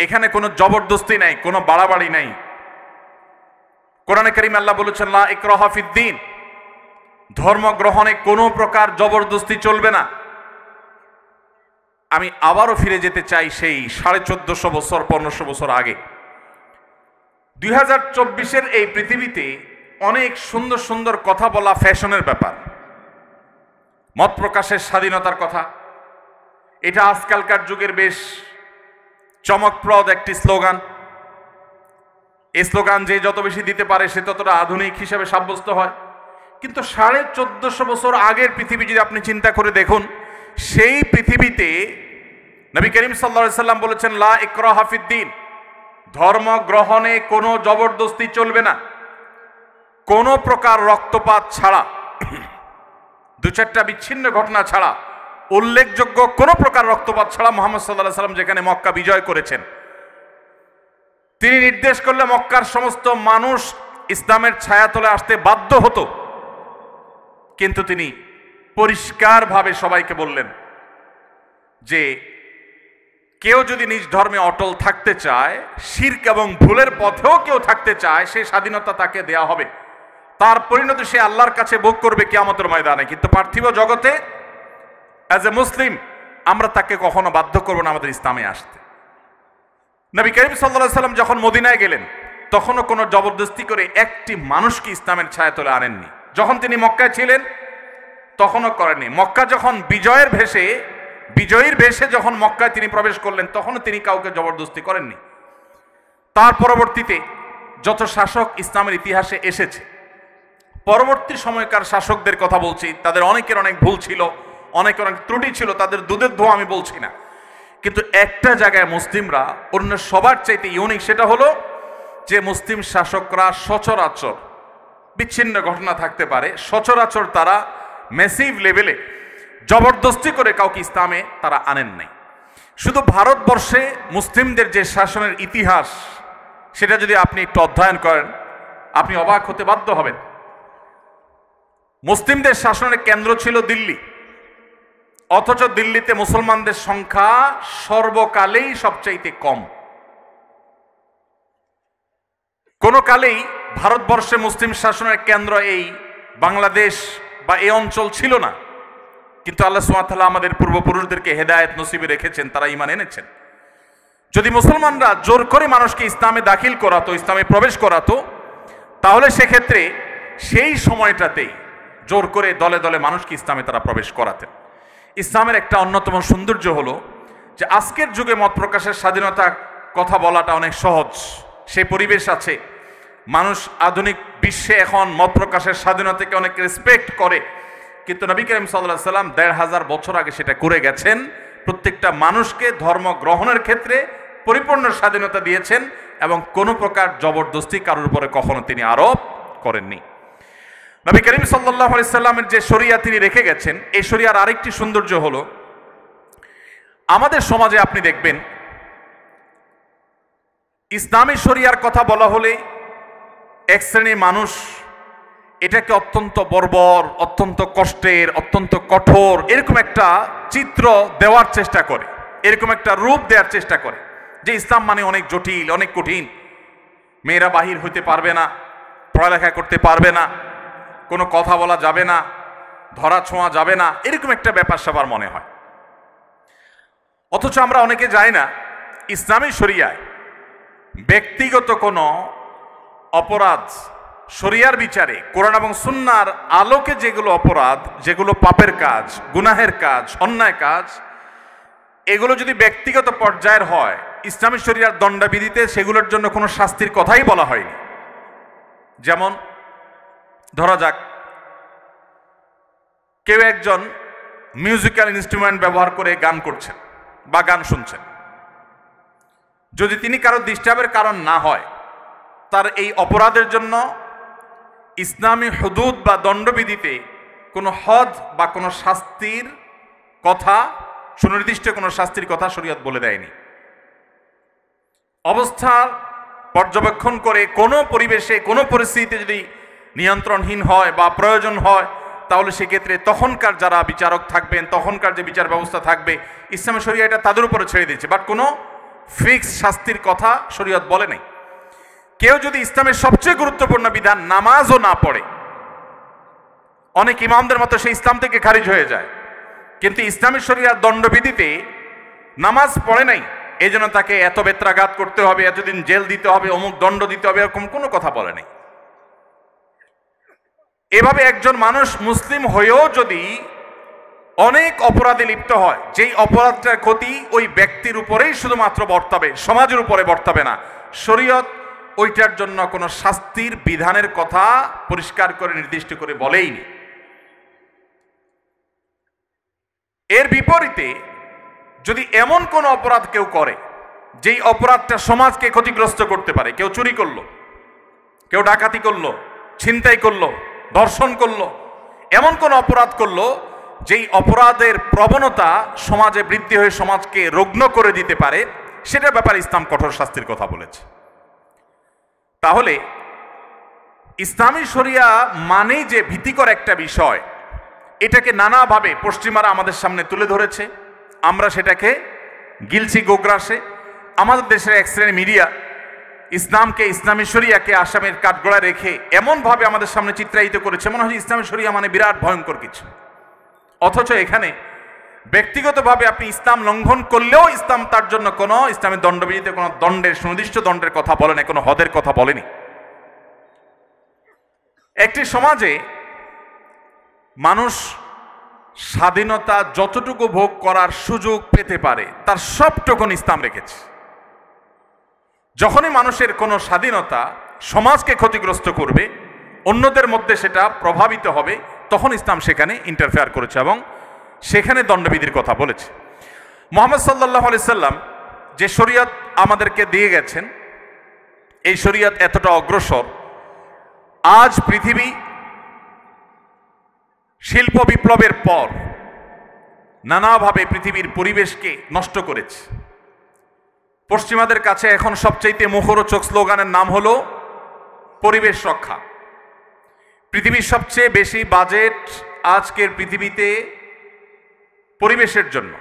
এখানে কোনো জবরদস্তি নাই, কোনো বাড়াবাড়ি নাই। কোরআনে কারীমে আল্লাহ বলেছেন, লা ইকরাহা ফিদ্দীন, ধর্ম গ্রহণে কোনো প্রকার জবরদস্তি চলবে না। আমি আবারও ফিরে যেতে চাই সেই 1450 বছর 1500 বছর আগে। 2024-এর এই পৃথিবীতে অনেক সুন্দর সুন্দর কথা বলা ফ্যাশনের ব্যাপার। মত প্রকাশের স্বাধীনতার কথা, এটা আজকালকার যুগের বেশ চমকপ্রদ একটি স্লোগান। এই স্লোগান যে যত বেশি দিতে পারে সে ততটা আধুনিক হিসেবে সাব্যস্ত হয়। কিন্তু 1450 বছর আগের পৃথিবী যদি আপনি চিন্তা করে দেখুন, সেই পৃথিবীতে নবী করিম সাল্লাল্লাহু আলাইহি সাল্লাম বলেছেন, লা ইকরাহা ফিদ্দীন, ধর্ম গ্রহণে কোনো জবরদস্তি চলবে না, কোনো প্রকার রক্তপাত ছাড়া, দু চারটা বিচ্ছিন্ন ঘটনা ছাড়া, উল্লেখযোগ্য কোনো প্রকার রক্তপাত ছাড়া মুহাম্মদ সাল্লাল্লাহু আলাইহি সাল্লাম যেখানে মক্কা বিজয় করেছেন, তিনি নির্দেশ করলে মক্কার সমস্ত মানুষ ইসলামের ছায়াতলে আসতে বাধ্য হতো। কিন্তু তিনি পরিষ্কারভাবে সবাইকে বললেন যে কেউ যদি নিজ ধর্মে অটল থাকতে চায়, শিরক এবং ভুলের পথেও কেউ থাকতে চায়, সেই স্বাধীনতা তাকে দেয়া হবে। তার পরিণতি সে আল্লাহর কাছে ভোগ করবে কিয়ামতের ময়দানে। কিন্তু পার্থিব জগতে অ্যাজ এ মুসলিম আমরা তাকে কখনো বাধ্য করব না আমাদের ইসলামে আসতে। নবী করিম সাল্লাল্লাহু আলাইহি সাল্লাম যখন মদিনায় গেলেন, তখনও কোনো জবরদস্তি করে একটি মানুষকে ইসলামের ছায়াতলে আনেননি। যখন তিনি মক্কায় ছিলেন তখনও করেননি। মক্কা যখন বিজয়ীর বেশে যখন মক্কায় তিনি প্রবেশ করলেন, তখনও তিনি কাউকে জবরদস্তি করেননি। তার পরবর্তীতে যত শাসক ইসলামের ইতিহাসে এসেছে, পরবর্তী সময়কার শাসকদের কথা বলছি, তাদের অনেকের অনেক ভুল ছিল, অনেক ত্রুটি ছিল, তাদের দুধের ধোয়া আমি বলছি না। কিন্তু একটা জায়গায় মুসলিমরা অন্য সবার চাইতে ইউনিক, সেটা হলো যে মুসলিম শাসকরা সচরাচর, বিচ্ছিন্ন ঘটনা থাকতে পারে, সচরাচর তারা ম্যাসিভ লেভেলে জবরদস্তি করে কাউকে ইসলামে তারা আনেন নাই। শুধু ভারতবর্ষে মুসলিমদের যে শাসনের ইতিহাস, সেটা যদি আপনি একটু অধ্যয়ন করেন, আপনি অবাক হতে বাধ্য হবেন। মুসলিমদের শাসনের কেন্দ্র ছিল দিল্লি, অথচ দিল্লিতে মুসলমানদের সংখ্যা সর্বকালেই সবচাইতে কম। কোন কালেই ভারতবর্ষে মুসলিম শাসনের কেন্দ্র এই বাংলাদেশ বা এই অঞ্চল ছিল না। কিন্তু আল্লাহ সুবহানাহু ওয়া তাআলা আমাদের পূর্বপুরুষদেরকে হেদায়েত নসিবে রেখেছেন, তারা ঈমান এনেছেন। যদি মুসলমানরা জোর করে মানুষকে ইসলামে দাখিল করাতো, ইসলামে প্রবেশ করাতো, তাহলে সেক্ষেত্রে সেই সময়টাতেই জোর করে দলে দলে মানুষকে ইসলামে তারা প্রবেশ করাতেন। ইসলামের একটা অন্যতম সৌন্দর্য হলো যে আজকের যুগে মত প্রকাশের স্বাধীনতা কথা বলাটা অনেক সহজ, সেই পরিবেশ আছে। মানুষ আধুনিক বিশ্বে এখন মত প্রকাশের স্বাধীনতাকে অনেক রেসপেক্ট করে, কিন্তু নবী করিম সাল্লাল্লাহু আলাইহি সাল্লাম ১৫০০ বছর আগে সেটা করে গেছেন। প্রত্যেকটা মানুষকে ধর্ম গ্রহণের ক্ষেত্রে পরিপূর্ণ স্বাধীনতা দিয়েছেন এবং কোনো প্রকার জবরদস্তি কারোর উপরে কখনো তিনি আরোপ করেননি। নবী করিম সাল্লাল্লাহু আলাইহি সাল্লামের যে শরিয়া তিনি রেখে গেছেন, এই শরিয়ার আরেকটি সৌন্দর্য হলো আমাদের সমাজে আপনি দেখবেন ইসলামী শরিয়ার কথা বলা হলে এক শ্রেণীর মানুষ এটাকে অত্যন্ত বর্বর, অত্যন্ত কষ্টের, অত্যন্ত কঠোর এরকম একটা চিত্র দেওয়ার চেষ্টা করে, এরকম একটা রূপ দেওয়ার চেষ্টা করে যে ইসলাম মানে অনেক জটিল, অনেক কঠিন, মেয়েরা বাহির হইতে পারবে না, পড়ালেখা করতে পারবে না, কোনো কথা বলা যাবে না, ধরা ছোঁয়া যাবে না, এরকম একটা ব্যাপার সবার মনে হয়। অথচ আমরা অনেকে জানি না ইসলামী শরিয়ায় ব্যক্তিগত কোনো অপরাধ শরিয়ার বিচারে কোরআন এবং সুন্নাহর আলোকে যেগুলো অপরাধ, যেগুলো পাপের কাজ, গুনাহের কাজ, অন্যায় কাজ, এগুলো যদি ব্যক্তিগত পর্যায়ের হয়, ইসলামী শরিয়ার দণ্ডবিধিতে সেগুলোর জন্য কোনো শাস্তির কথাই বলা হয়নি। যেমন ধরা যাক কেউ একজন মিউজিক্যাল ইনস্ট্রুমেন্ট ব্যবহার করে গান করছেন বা গান শুনছেন, যদি তিনি কারো ডিস্টার্বের কারণ না হয়, তার এই অপরাধের জন্য ইসলামী হুদুদ বা দণ্ডবিধিতে কোনো হদ বা কোনো শাস্তির কথা, সুনির্দিষ্ট কোনো শাস্তির কথা শরীয়ত বলে দেয়নি। অবস্থার পর্যবেক্ষণ করে কোনো পরিবেশে কোনো পরিস্থিতিতে যদি নিয়ন্ত্রণহীন হয় বা প্রয়োজন হয়, তাহলে সেক্ষেত্রে তখনকার যারা বিচারক থাকবেন, তখনকার যে বিচার ব্যবস্থা থাকবে, ইসলামী শরিয়া এটা তাদের উপরে ছেড়ে দিচ্ছে। বাট কোনো ফিক্স শাস্তির কথা শরিয়ত বলে নেই। কেউ যদি ইসলামের সবচেয়ে গুরুত্বপূর্ণ বিধান নামাজও না পড়ে, অনেক ইমামদের মতো সে ইসলাম থেকে খারিজ হয়ে যায়, কিন্তু ইসলামী শরিয়ার দণ্ডবিধিতে নামাজ পড়ে নাই, এই জন্য তাকে এত বেত্রাঘাত করতে হবে, এতদিন জেল দিতে হবে, অমুক দণ্ড দিতে হবে, এরকম কোনো কথা বলে নাই। এভাবে একজন মানুষ মুসলিম হয়েও যদি অনেক অপরাধে লিপ্ত হয়, যেই অপরাধটার ক্ষতি ওই ব্যক্তির উপরেই শুধুমাত্র বর্তাবে, সমাজের উপরে বর্তাবে না, শরীয়ত ওইটার জন্য কোনো শাস্তির বিধানের কথা পরিষ্কার করে নির্দিষ্ট করে বলেইনি। এর বিপরীতে যদি এমন কোনো অপরাধ কেউ করে যেই অপরাধটা সমাজকে ক্ষতিগ্রস্ত করতে পারে, কেউ চুরি করলো, কেউ ডাকাতি করলো, ছিনতাই করলো, ধর্ষণ করলো, এমন কোন অপরাধ করলো যেই অপরাধের প্রবণতা সমাজে বৃদ্ধি হয়ে সমাজকে রুগ্ন করে দিতে পারে, সেটার ব্যাপারে ইসলাম কঠোর শাস্তির কথা বলেছে। তাহলে ইসলামী শরিয়া মানেই যে ভীতিকর একটা বিষয়, এটাকে নানাভাবে পশ্চিমারা আমাদের সামনে তুলে ধরেছে, আমরা সেটাকে গিলছি গোগ্রাসে। আমাদের দেশের এক শ্রেণীর মিডিয়া ইসলামকে, ইসলামী শরিয়াকে আসামের কাঠগড়ায় রেখে এমনভাবে আমাদের সামনে চিত্রায়িত করেছে মনে হয় ইসলামী শরিয়া মানে বিরাট ভয়ঙ্কর কিছু, অথচ এখানে ব্যক্তিগতভাবে আপনি ইসলাম লঙ্ঘন করলেও ইসলাম তার জন্য কোনো ইসলামের দণ্ডবিধিতে কোনো দণ্ডের, সুনির্দিষ্ট দণ্ডের কথা বলে না, কোনো হদের কথা বলেনি। একটি সমাজে মানুষ স্বাধীনতা যতটুকু ভোগ করার সুযোগ পেতে পারে তার সবটুকুন ইসলাম রেখেছে। যখনই মানুষের কোনো স্বাধীনতা সমাজকে ক্ষতিগ্রস্ত করবে, অন্যদের মধ্যে সেটা প্রভাবিত হবে, তখন ইসলাম সেখানে ইন্টারফেয়ার করেছে এবং সেখানে দণ্ডবিধির কথা বলেছে। মুহাম্মদ সাল্লাল্লাহু আলাইহি সাল্লাম যে শরিয়ত আমাদেরকে দিয়ে গেছেন, এই শরিয়ত এতটা অগ্রসর, আজ পৃথিবী শিল্প বিপ্লবের পর নানাভাবে পৃথিবীর পরিবেশকে নষ্ট করেছে। পশ্চিমাদের কাছে এখন সবচাইতে মুখরোচক স্লোগানের নাম হলো পরিবেশ রক্ষা। পৃথিবীর সবচেয়ে বেশি বাজেট আজকের পৃথিবীতে পরিবেশের জন্য।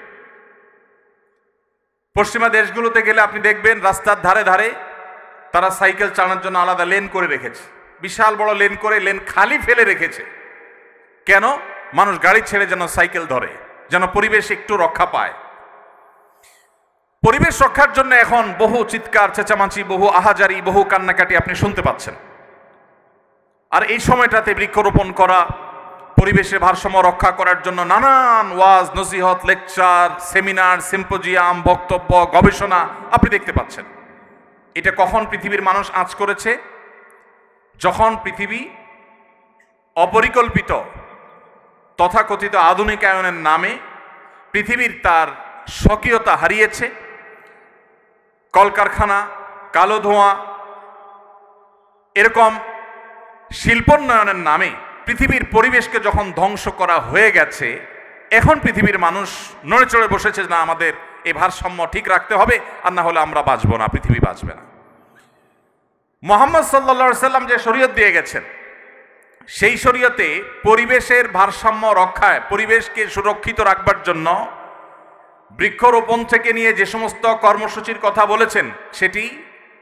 পশ্চিমা দেশগুলোতে গেলে আপনি দেখবেন রাস্তার ধারে ধারে তারা সাইকেল চালানোর জন্য আলাদা লেন করে রেখেছে, বিশাল বড় লেন করে, লেন খালি ফেলে রেখেছে। কেন? মানুষ গাড়ি ছেড়ে যেন সাইকেল ধরে, যেন পরিবেশ একটু রক্ষা পায়। পরিবেশ রক্ষার জন্য এখন বহু চিৎকার চেঁচামাচি, বহু আহাজারি, বহু কান্নাকাটি আপনি শুনতে পাচ্ছেন। আর এই সময়টাতে বৃক্ষরোপণ করা, পরিবেশের ভারসাম্য রক্ষা করার জন্য নানান ওয়াজ, নসিহত, লেকচার, সেমিনার, সিম্পোজিয়াম, বক্তব্য, গবেষণা আপনি দেখতে পাচ্ছেন। এটা কখন পৃথিবীর মানুষ আঁচ করেছে? যখন পৃথিবী অপরিকল্পিত তথাকথিত আধুনিকায়নের নামে পৃথিবীর তার স্বকীয়তা হারিয়েছে। কলকারখানা, কালো ধোঁয়া, এরকম শিল্পোন্নয়নের নামে পৃথিবীর পরিবেশকে যখন ধ্বংস করা হয়ে গেছে, এখন পৃথিবীর মানুষ নড়ে চড়ে বসেছে, না আমাদের এই ভারসাম্য ঠিক রাখতে হবে, আর না হলে আমরা বাঁচবো না, পৃথিবী বাঁচবে না। মুহাম্মদ সাল্লাল্লাহু আলাইহি সাল্লাম যে শরীয়ত দিয়ে গেছেন, সেই শরীয়তে পরিবেশের ভারসাম্য রক্ষায়, পরিবেশকে সুরক্ষিত রাখবার জন্য বৃক্ষরোপণ থেকে নিয়ে যে সমস্ত কর্মসূচির কথা বলেছেন, সেটি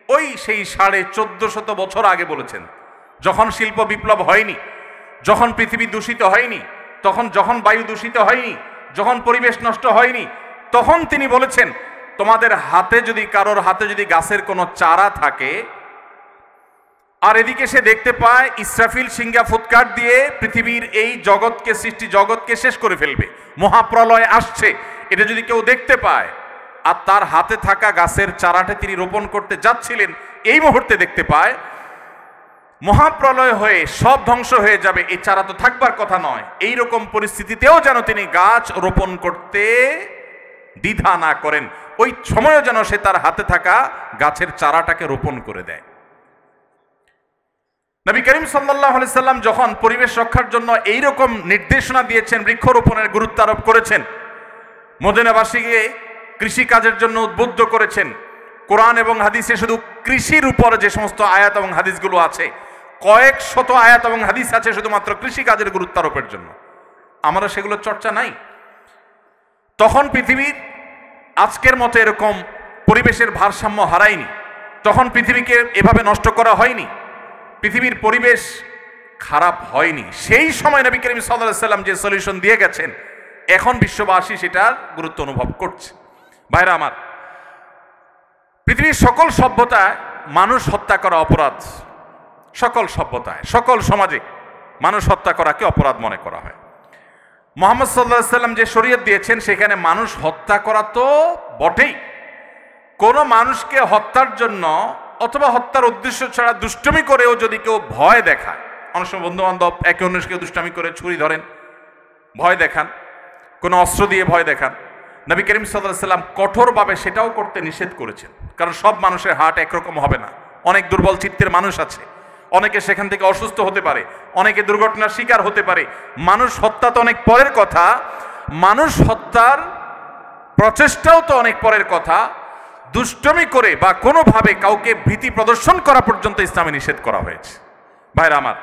ওই সেই 1450 বছর আগে বলেছেন, যখন শিল্প বিপ্লব হয়নি, যখন পৃথিবী দূষিত হয়নি, যখন বায়ু দূষিত হয়নি, যখন পরিবেশ নষ্ট হয়নি, তখন তিনি বলেছেন, তোমাদের হাতে যদি, কারোর হাতে যদি গাছের কোনো চারা থাকে, আর এদিকে সে দেখতে পায় ইসরাফিল সিংহা ফুৎকার দিয়ে পৃথিবীর এই জগৎকে, সৃষ্টি জগৎকে শেষ করে ফেলবে, মহাপ্রলয় আসছে। এটা যদি কেউ দেখতে পায়, আর তার হাতে থাকা গাছের চারাটা তিনি রোপণ করতে যাচ্ছিলেন, এই মুহূর্তে দেখতে পায় মহাপ্রলয় হয়ে সব ধ্বংস হয়ে যাবে, এই চারা তো থাকবার কথা নয়, এই রকম পরিস্থিতিতেও যেন তিনি গাছ রোপণ করতে দ্বিধা না করেন, ওই সময়ও যেন সে তার হাতে থাকা গাছের চারাটাকে রোপণ করে দেয়। নবী করিম সাল্লাল্লাহু আলাইহি সাল্লাম যখন পরিবেশ রক্ষার জন্য এইরকম নির্দেশনা দিয়েছেন, বৃক্ষরোপণের গুরুত্ব আরোপ করেছেন, মদিনাবাসীকে কৃষি কাজের জন্য উদ্বুদ্ধ করেছেন, কোরআন এবং হাদিসে শুধু কৃষির উপর যে সমস্ত আয়াত এবং হাদিসগুলো আছে, কয়েক শত আয়াত এবং হাদিস আছে শুধুমাত্র কৃষি কাজের গুরুত্ব আরোপের জন্য, আমরা সেগুলো চর্চা নাই। তখন পৃথিবীর আজকের মতো এরকম পরিবেশের ভারসাম্য হারায়নি, তখন পৃথিবীকে এভাবে নষ্ট করা হয়নি, পৃথিবীর পরিবেশ খারাপ হয়নি। সেই সময় নবী করিম সাল্লাল্লাহু আলাইহি সাল্লাম যে সলিউশন দিয়ে গেছেন, এখন বিশ্ববাসী সেটার গুরুত্ব অনুভব করছে। ভাইরা আমার, পৃথিবীর সকল সভ্যতায় মানুষ হত্যা করা অপরাধ, সকল সভ্যতায়, সকল সমাজে মানুষ হত্যা করাকে অপরাধ মনে করা হয়। মুহাম্মদ সাল্লাল্লাহু আলাইহি সাল্লাম যে শরীয়ত দিয়েছেন, সেখানে মানুষ হত্যা করা তো বটেই, কোন মানুষকে হত্যার জন্য অথবা হত্যার উদ্দেশ্য ছাড়া দুষ্টমি করেও যদি কেউ ভয় দেখায়, অনেক সময় বন্ধু বান্ধব একে অন্যকে দুষ্টামি করে ছুরি ধরেন, ভয় দেখান, কোনো অস্ত্র দিয়ে ভয় দেখান, নবী করিম সাল্লাল্লাহু আলাইহি সাল্লাম কঠোরভাবে সেটাও করতে নিষেধ করেছেন। কারণ সব মানুষের হার্ট একরকম হবে না, অনেক দুর্বল চিত্তের মানুষ আছে, অনেকে সেখান থেকে অসুস্থ হতে পারে, অনেকে দুর্ঘটনার শিকার হতে পারে। মানুষ হত্যা তো অনেক পরের কথা, মানুষ হত্যার প্রচেষ্টাও তো অনেক পরের কথা, দুষ্টমি করে বা কোনোভাবে কাউকে ভীতি প্রদর্শন করা পর্যন্ত ইসলামে নিষেধ করা হয়েছে। ভাইরা আমার,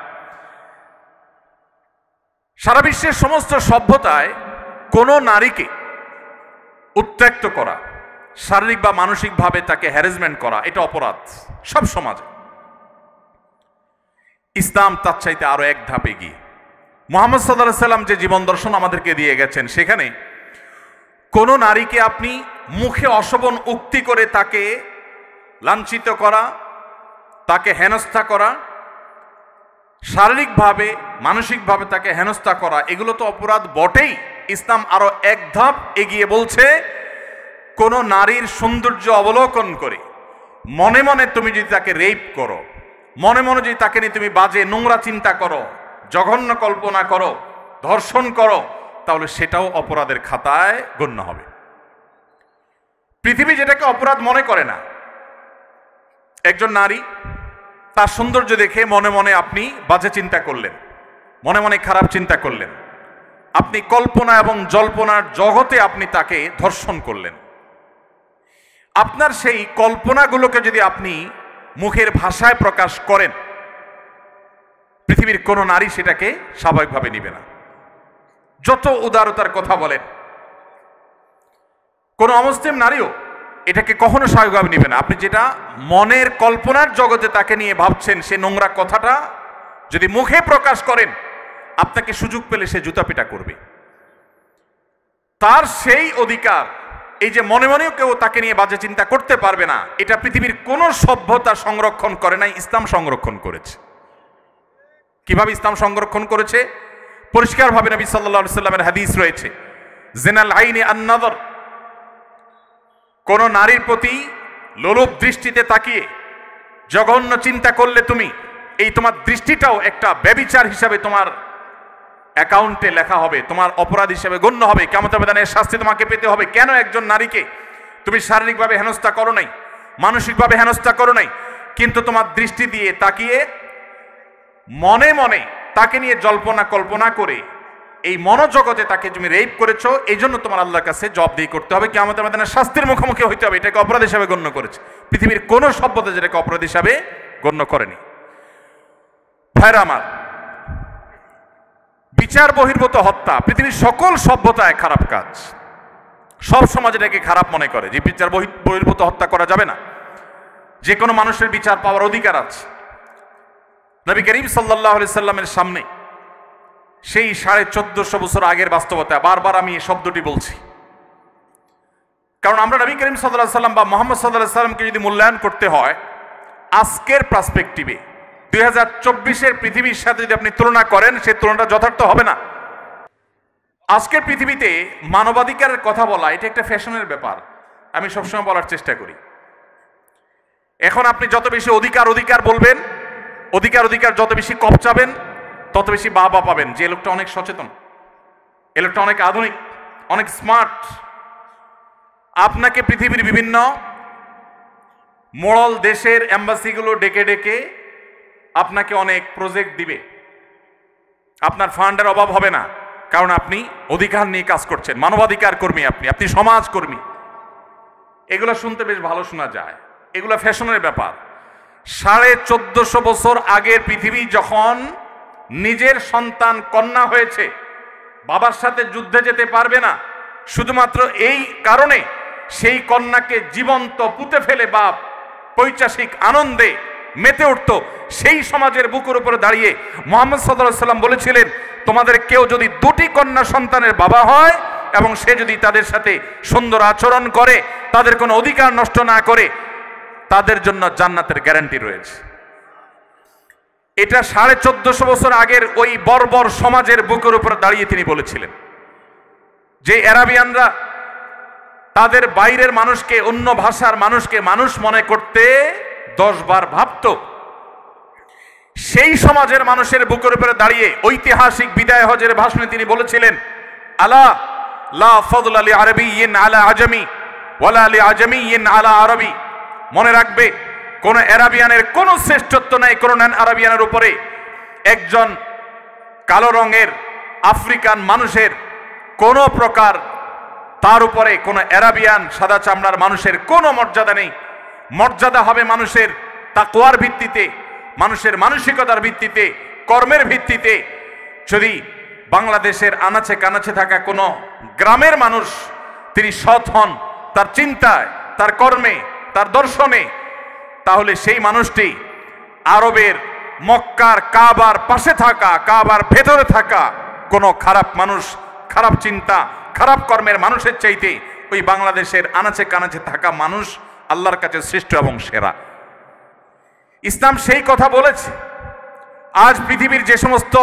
সারা বিশ্বের সমস্ত সভ্যতায় কোনো নারীকে উত্ত্যক্ত করা, শারীরিক বা মানসিকভাবে তাকে হ্যারাসমেন্ট করা, এটা অপরাধ সব সমাজে। ইসলাম তার চাইতে আরো এক ধাপ এগিয়ে। মুহাম্মদ সাল্লাল্লাহু আলাইহি সাল্লাম যে জীবন দর্শন আমাদেরকে দিয়ে গেছেন, সেখানে কোনো নারীকে আপনি মুখে অশোভন উক্তি করে তাকে লাঞ্ছিত করা, তাকে হেনস্থা করা, শারীরিকভাবে মানসিকভাবে তাকে হেনস্থা করা, এগুলো তো অপরাধ বটেই। ইসলাম আরো এক ধাপ এগিয়ে বলছে, কোন নারীর সৌন্দর্য অবলোকন করে মনে মনে তুমি যদি তাকে রেপ করো, মনে মনে যদি তাকে নিয়ে তুমি বাজে নোংরা চিন্তা করো, জঘন্য কল্পনা করো, ধর্ষণ করো, তাহলে সেটাও অপরাধের খাতায় গণ্য হবে। পৃথিবী যেটাকে অপরাধ মনে করে না, একজন নারী তার সৌন্দর্য দেখে মনে মনে আপনি বাজে চিন্তা করলেন, মনে মনে খারাপ চিন্তা করলেন, আপনি কল্পনা এবং জল্পনার জগতে আপনি তাকে ধর্ষণ করলেন। আপনার সেই কল্পনাগুলোকে যদি আপনি মুখের ভাষায় প্রকাশ করেন, পৃথিবীর কোনো নারী সেটাকে স্বাভাবিকভাবে নিবে না, যত উদারতার কথা বলেন। কোনো অমুসলিম নারীও এটাকে কখনো স্বাভাবিকভাবে নিবে না। আপনি যেটা মনের কল্পনার জগতে তাকে নিয়ে ভাবছেন, সে নোংরা কথাটা যদি মুখে প্রকাশ করেন, আপনাকে সুযোগ পেলে সে জুতাপিটা করবে। তার সেই অধিকার, এই যে মনে মনেও কেউ তাকে নিয়ে বাজে চিন্তা করতে পারবে না, এটা পৃথিবীর কোন সভ্যতা সংরক্ষণ করে নাই, ইসলাম সংরক্ষণ করেছে। কিভাবে ইসলাম সংরক্ষণ করেছে? পরিষ্কারভাবে নবী সাল্লাল্লাহু আলাইহি সাল্লামের হাদিস রয়েছে, জিনাল আইনি আন-নাযর, কোন নারীর প্রতি লোলুপ দৃষ্টিতে তাকিয়ে জঘন্য চিন্তা করলে তুমি, এই তোমার দৃষ্টিটাও একটা ব্যভিচার হিসাবে তোমার অ্যাকাউন্টে লেখা হবে, তোমার অপরাধ হিসেবে গণ্য হবে, কিয়ামতের ময়দানে শাস্তি তোমাকে পেতে হবে। কেন? একজন নারীকে তুমি শারীরিকভাবে হেনস্থা করো নাই, মানসিকভাবে হেনস্থা করো নাই, কিন্তু তোমার দৃষ্টি দিয়ে তাকিয়ে মনে মনে তাকে নিয়ে জল্পনা কল্পনা করে এই মনোজগতে তাকে তুমি রেপ করেছো, এই জন্য তোমার আল্লাহর কাছে জবাবদিহি করতে হবে, কিয়ামতের ময়দানে শাস্তির মুখোমুখি হইতে হবে। এটাকে অপরাধ হিসাবে গণ্য করেছে। পৃথিবীর কোন সভ্যতা যেটাকে অপরাধ হিসাবে গণ্য করেনি। ভাইরা আমার, বিচার বহির্ভূত হত্যা পৃথিবীর সকল সভ্যতায় খারাপ কাজ, সব সমাজ এটাকে খারাপ মনে করে যে বিচার বহির্ভূত হত্যা করা যাবে না, যে কোনো মানুষের বিচার পাওয়ার অধিকার আছে। নবী করিম সাল্লাল্লাহু আলাইহি সাল্লামের সামনে সেই 1450 বছর আগের বাস্তবতা, বারবার আমি এই শব্দটি বলছি, কারণ আমরা নবী করিম সাল্লাল্লাহু আলাইহি সাল্লাম বা মুহাম্মদ সাল্লাল্লাহু আলাইহি সাল্লামকে যদি মূল্যায়ন করতে হয় আজকের পার্সপেক্টিভে, 2024-এর পৃথিবীর সাথে যদি আপনি তুলনা করেন, সে তুলনাটা যথার্থ হবে না। আজকের পৃথিবীতে মানবাধিকারের কথা বলা এটা একটা ফ্যাশনের ব্যাপার, আমি সবসময় বলার চেষ্টা করি। এখন আপনি যত বেশি অধিকার অধিকার বলবেন, অধিকার অধিকার যত বেশি কপচাবেন, তত বেশি বাহবা পাবেন যে লোকটা অনেক সচেতন, এ লোকটা অনেক আধুনিক, অনেক স্মার্ট। আপনাকে পৃথিবীর বিভিন্ন মোড়ল দেশের এম্বাসিগুলো ডেকে ডেকে আপনাকে অনেক প্রজেক্ট দিবে, আপনার ফান্ডের অভাব হবে না, কারণ আপনি অধিকার নিয়ে কাজ করছেন, মানবাধিকার কর্মী, আপনি সমাজ কর্মী। এগুলো শুনতে বেশ ভালো শোনা যায়, এগুলো ফ্যাশনের ব্যাপার। 1450 বছর আগের পৃথিবী যখন নিজের সন্তান কন্যা হয়েছে, বাবার সাথে যুদ্ধে যেতে পারবে না, শুধুমাত্র এই কারণে সেই কন্যাকে জীবন্ত পুঁতে ফেলে বাপ পৈশাসিক আনন্দে মেতে উঠত, সেই সমাজের বুকের উপরে দাঁড়িয়ে মুহাম্মদ সাল্লাল্লাহু আলাইহি ওয়াসাল্লাম বলেছিলেন, তোমাদের কেউ যদি 2টি কন্যা সন্তানের বাবা হয় এবং সে যদি তাদের সাথে সুন্দর আচরণ করে, তাদের কোনো অধিকার নষ্ট না করে, তাদের জন্য জান্নাতের গ্যারান্টি রয়েছে। এটা 1450 বছর আগের ওই বর্বর সমাজের বুকের উপর দাঁড়িয়ে তিনি বলেছিলেন। যে আরাবিয়ানরা তাদের বাইরের মানুষকে, অন্য ভাষার মানুষকে মানুষ মনে করতে 10 বার ভাবত, সেই সমাজের মানুষের বুকের উপরে দাঁড়িয়ে ঐতিহাসিক বিদায় হজের ভাষণে তিনি বলেছিলেন, আলা লা ফাদলা লি আরাবিয়্যিন আলা আজমি ওয়ালা লি আজমিয়্যিন আলা আরবি। মনে রাখবে, কোন আরাবিয়ানের কোন শ্রেষ্ঠত্ব নাই কোন নন আরাবিয়ানের উপরে। একজন কালো রঙের আফ্রিকান মানুষের কোন প্রকার তার উপরে কোন আরাবিয়ান সাদা চামড়ার মানুষের কোনো মর্যাদা নেই। মর্যাদা হবে মানুষের তাকওয়ার ভিত্তিতে, মানুষের মানসিকতার ভিত্তিতে, কর্মের ভিত্তিতে। যদি বাংলাদেশের আনাচে কানাচে থাকা কোনো গ্রামের মানুষ তিনি সৎ হন তার চিন্তায়, তার কর্মে, তার দর্শনে, তাহলে সেই মানুষটি আরবের মক্কার কাবার পাশে থাকা, কাবার ভেতরে থাকা কোনো খারাপ মানুষ, খারাপ চিন্তা, খারাপ কর্মের মানুষের চাইতে ওই বাংলাদেশের আনাচে কানাচে থাকা মানুষ আল্লাহর কাছে শ্রেষ্ঠ এবং সেরা। ইসলাম সেই কথা বলেছে। আজ পৃথিবীর যে সমস্ত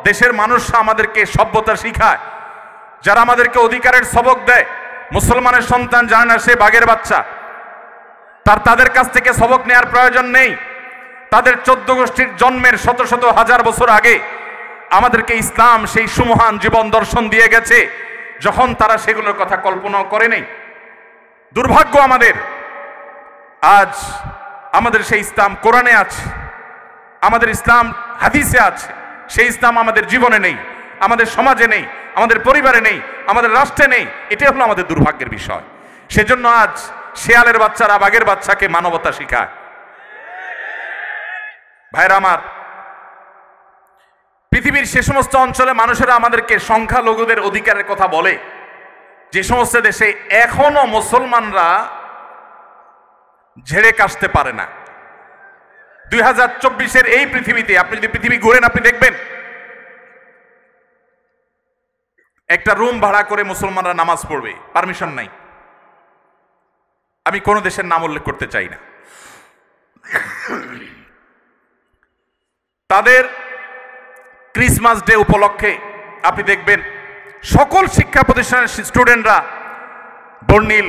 দেশের মানুষরা আমাদেরকে সভ্যতা শিখায়, যারা আমাদেরকে অধিকারের সবক দেয়, মুসলমানের সন্তান জানে না সে বাঘের বাচ্চা, তাদের কাছ থেকে সবক নেওয়ার প্রয়োজন নেই। তাদের 14 গোষ্ঠীর জন্মের শত শত হাজার বছর আগে আমাদেরকে ইসলাম সেই সুমহান জীবন দর্শন দিয়ে গেছে, যখন তারা সেগুলোর কথা কল্পনাও করে নেই। দুর্ভাগ্য আমাদের, আজ আমাদের সেই ইসলাম কোরআনে আছে, আমাদের ইসলাম হাদিসে আছে, সেই ইসলাম আমাদের জীবনে নেই, আমাদের সমাজে নেই, আমাদের পরিবারে নেই, আমাদের রাষ্ট্রে নেই। এটাই হলো আমাদের দুর্ভাগ্যের বিষয়। সেজন্য আজ শেয়ালের বাচ্চারা বাঘের বাচ্চাকে মানবতা শিখায়। ভাইরা আমার, পৃথিবীর সে সমস্ত অঞ্চলে মানুষেরা আমাদেরকে সংখ্যালঘুদের অধিকারের কথা বলে, যে সমস্ত দেশে এখনো মুসলমানরা ঝেড়ে কাশতে পারে না। 2024-এর এই পৃথিবীতে আপনি যদি পৃথিবী ঘুরেন, আপনি দেখবেন একটা রুম ভাড়া করে মুসলমানরা নামাজ পড়বে, পারমিশন নাই। আমি কোন দেশের নাম উল্লেখ করতে চাই না। তাদের ক্রিসমাস ডে উপলক্ষে আপনি দেখবেন সকল শিক্ষা প্রতিষ্ঠানের স্টুডেন্টরা বর্ণিল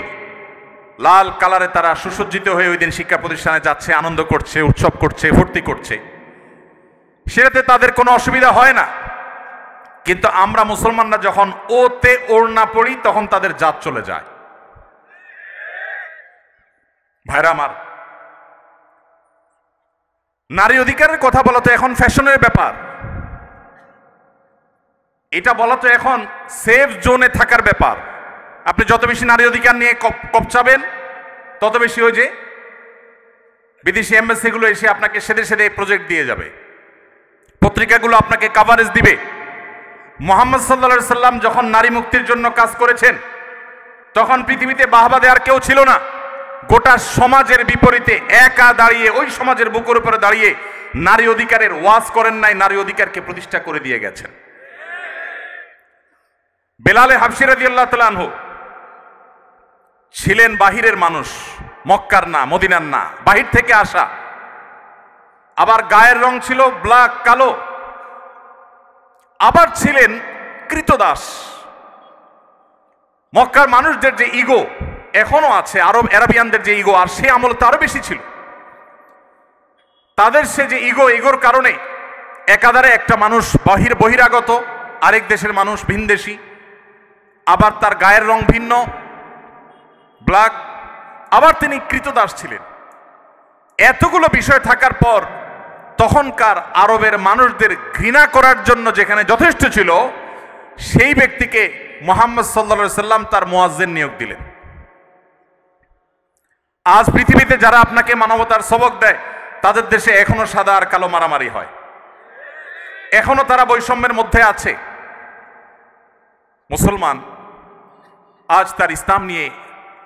লাল কালারে তারা সুসজ্জিত হয়ে ওই দিন শিক্ষা প্রতিষ্ঠানে যাচ্ছে, আনন্দ করছে, উৎসব করছে, ফুর্তি করছে। সেটাতে তাদের কোনো অসুবিধা হয় না। কিন্তু আমরা মুসলমানরা যখন ওতে ওড়না পড়ি, তখন তাদের জাত চলে যায়। ভাইরা আমার, নারী অধিকারের কথা বলা তো এখন ফ্যাশনের ব্যাপার। এটা বলা তো এখন সেফ জোনে থাকার ব্যাপার। আপনি যত বেশি নারী অধিকার নিয়ে কপচাবেন, তত বেশি ওই যে বিদেশি এম্বাসিগুলো এসে আপনাকে সেদে সেদে প্রজেক্ট দিয়ে যাবে, পত্রিকাগুলো আপনাকে কাভারেজ দিবে। মুহাম্মদ সাল্লাল্লাহু আলাইহি সাল্লাম যখন নারী মুক্তির জন্য কাজ করেছেন, তখন পৃথিবীতে বাহবা দেওয়ার কেউ ছিল না। গোটা সমাজের বিপরীতে একা দাঁড়িয়ে, ওই সমাজের বুকের উপরে দাঁড়িয়ে নারী অধিকারের ওয়াজ করেন নাই, নারী অধিকারকে প্রতিষ্ঠা করে দিয়ে গেছেন। বেলালে হাবশী রাদিয়াল্লাহু তাআলা আনহু ছিলেন বাহিরের মানুষ, মক্কার না, মদিনার না, বাহির থেকে আসা। আবার গায়ের রং ছিল ব্ল্যাক, কালো, আবার ছিলেন কৃতদাস। মক্কার মানুষদের যে ইগো এখনো আছে, আরব আরাবিয়ানদের যে ইগো, আর সে আমল তো আরো বেশি ছিল। তাদের সে যে ইগোর কারণে একাধারে একটা মানুষ বহিরাগত, আরেক দেশের মানুষ ভিনদেশী, আবার তার গায়ের রং ভিন্ন ব্ল্যাক, আবার তিনি কৃতদাস ছিলেন। এতগুলো বিষয় থাকার পর তখনকার আরবের মানুষদের ঘৃণা করার জন্য যেখানে যথেষ্ট ছিল, সেই ব্যক্তিকে মুহাম্মদ সাল্লাল্লাহু আলাইহি সাল্লাম তার মুয়াজ্জিন নিয়োগ দিলেন। আজ পৃথিবীতে যারা আপনাকে মানবতার সবক দেয়, তাদের দেশে এখনো সাদা আর কালো মারামারি হয়, এখনো তারা বৈষম্যের মধ্যে আছে। মুসলমান আজ তার ইসলাম নিয়ে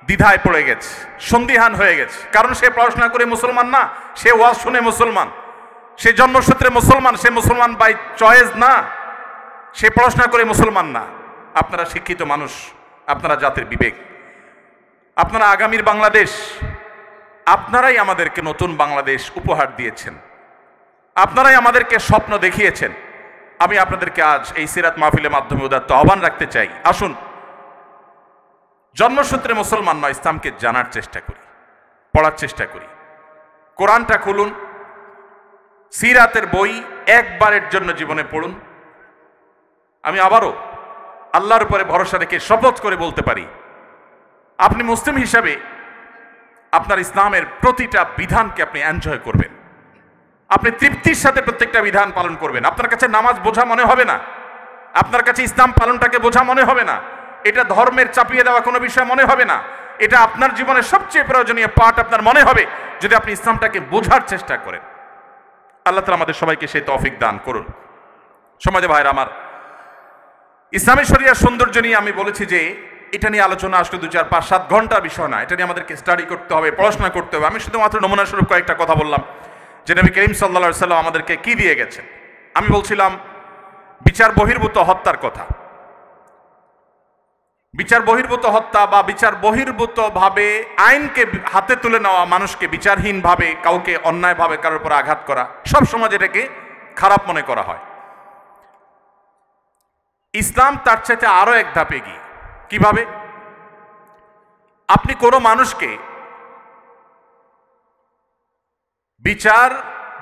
দ্বিধায় পড়ে গেছে, সন্দিহান হয়ে গেছে। কারণ সে পড়াশোনা করে মুসলমান না, সে ওয়াজ শুনে মুসলমান, সে জন্মসূত্রে মুসলমান, সে মুসলমান বাই চয়েস না, সে পড়াশোনা করে মুসলমান না। আপনারা শিক্ষিত মানুষ, আপনারা জাতির বিবেক, আপনারা আগামীর বাংলাদেশ, আপনারাই আমাদেরকে নতুন বাংলাদেশ উপহার দিয়েছেন, আপনারাই আমাদেরকে স্বপ্ন দেখিয়েছেন। আমি আপনাদেরকে আজ এই সিরাত মাহফিলের মাধ্যমে উদাত্ত আহ্বান রাখতে চাই, আসুন জন্মসূত্রে মুসলমান নয়, ইসলামকে জানার চেষ্টা করি, পড়ার চেষ্টা করি। কোরআনটা খুলুন, সিরাতের বই একবারের জন্য জীবনে পড়ুন। আমি আবারও আল্লাহর উপরে ভরসা রেখে শপথ করে বলতে পারি, আপনি মুসলিম হিসাবে আপনার ইসলামের প্রতিটা বিধানকে আপনি এনজয় করবেন, আপনি তৃপ্তির সাথে প্রত্যেকটা বিধান পালন করবেন। আপনার কাছে নামাজ বোঝা মনে হবে না, আপনার কাছে ইসলাম পালনটাকে বোঝা মনে হবে না, এটা ধর্মের চাপিয়ে দেওয়া কোনো বিষয় মনে হবে না। এটা আপনার জীবনের সবচেয়ে প্রয়োজনীয় পার্ট আপনার মনে হবে যদি আপনি ইসলামটাকে বোঝার চেষ্টা করেন। আল্লাহ তাআলা আমাদের সবাইকে সেই তৌফিক দান করুন। সমাজে ভাইরা আমার, ইসলামী শরিয়ার সৌন্দর্য নিয়ে আমি বলেছি যে এটা নিয়ে আলোচনা আসলে 2, 4, 5, 7 ঘন্টার বিষয় না, এটা নিয়ে আমাদেরকে স্টাডি করতে হবে, পড়াশোনা করতে হবে। আমি শুধুমাত্র নমুনা স্বরূপ কয়েকটা কথা বললাম যে নবী করিম সাল্লাল্লাহু আলাইহি সাল্লাম আমাদেরকে কি দিয়ে গেছেন। আমি বলছিলাম বিচার বহির্ভূত হত্যার কথা। বিচার বহির্ভূত হত্যা বা বিচার বহির্ভূত ভাবে আইনকে হাতে তুলে নেওয়া, মানুষকে বিচারহীনভাবে কাউকে অন্যায়ভাবে কারোর উপর আঘাত করা, সব সমাজ এটাকে খারাপ মনে করা হয়। ইসলাম তার চাইতে আরো এক ধাপ এগিয়ে। কিভাবে? আপনি কোনো মানুষকে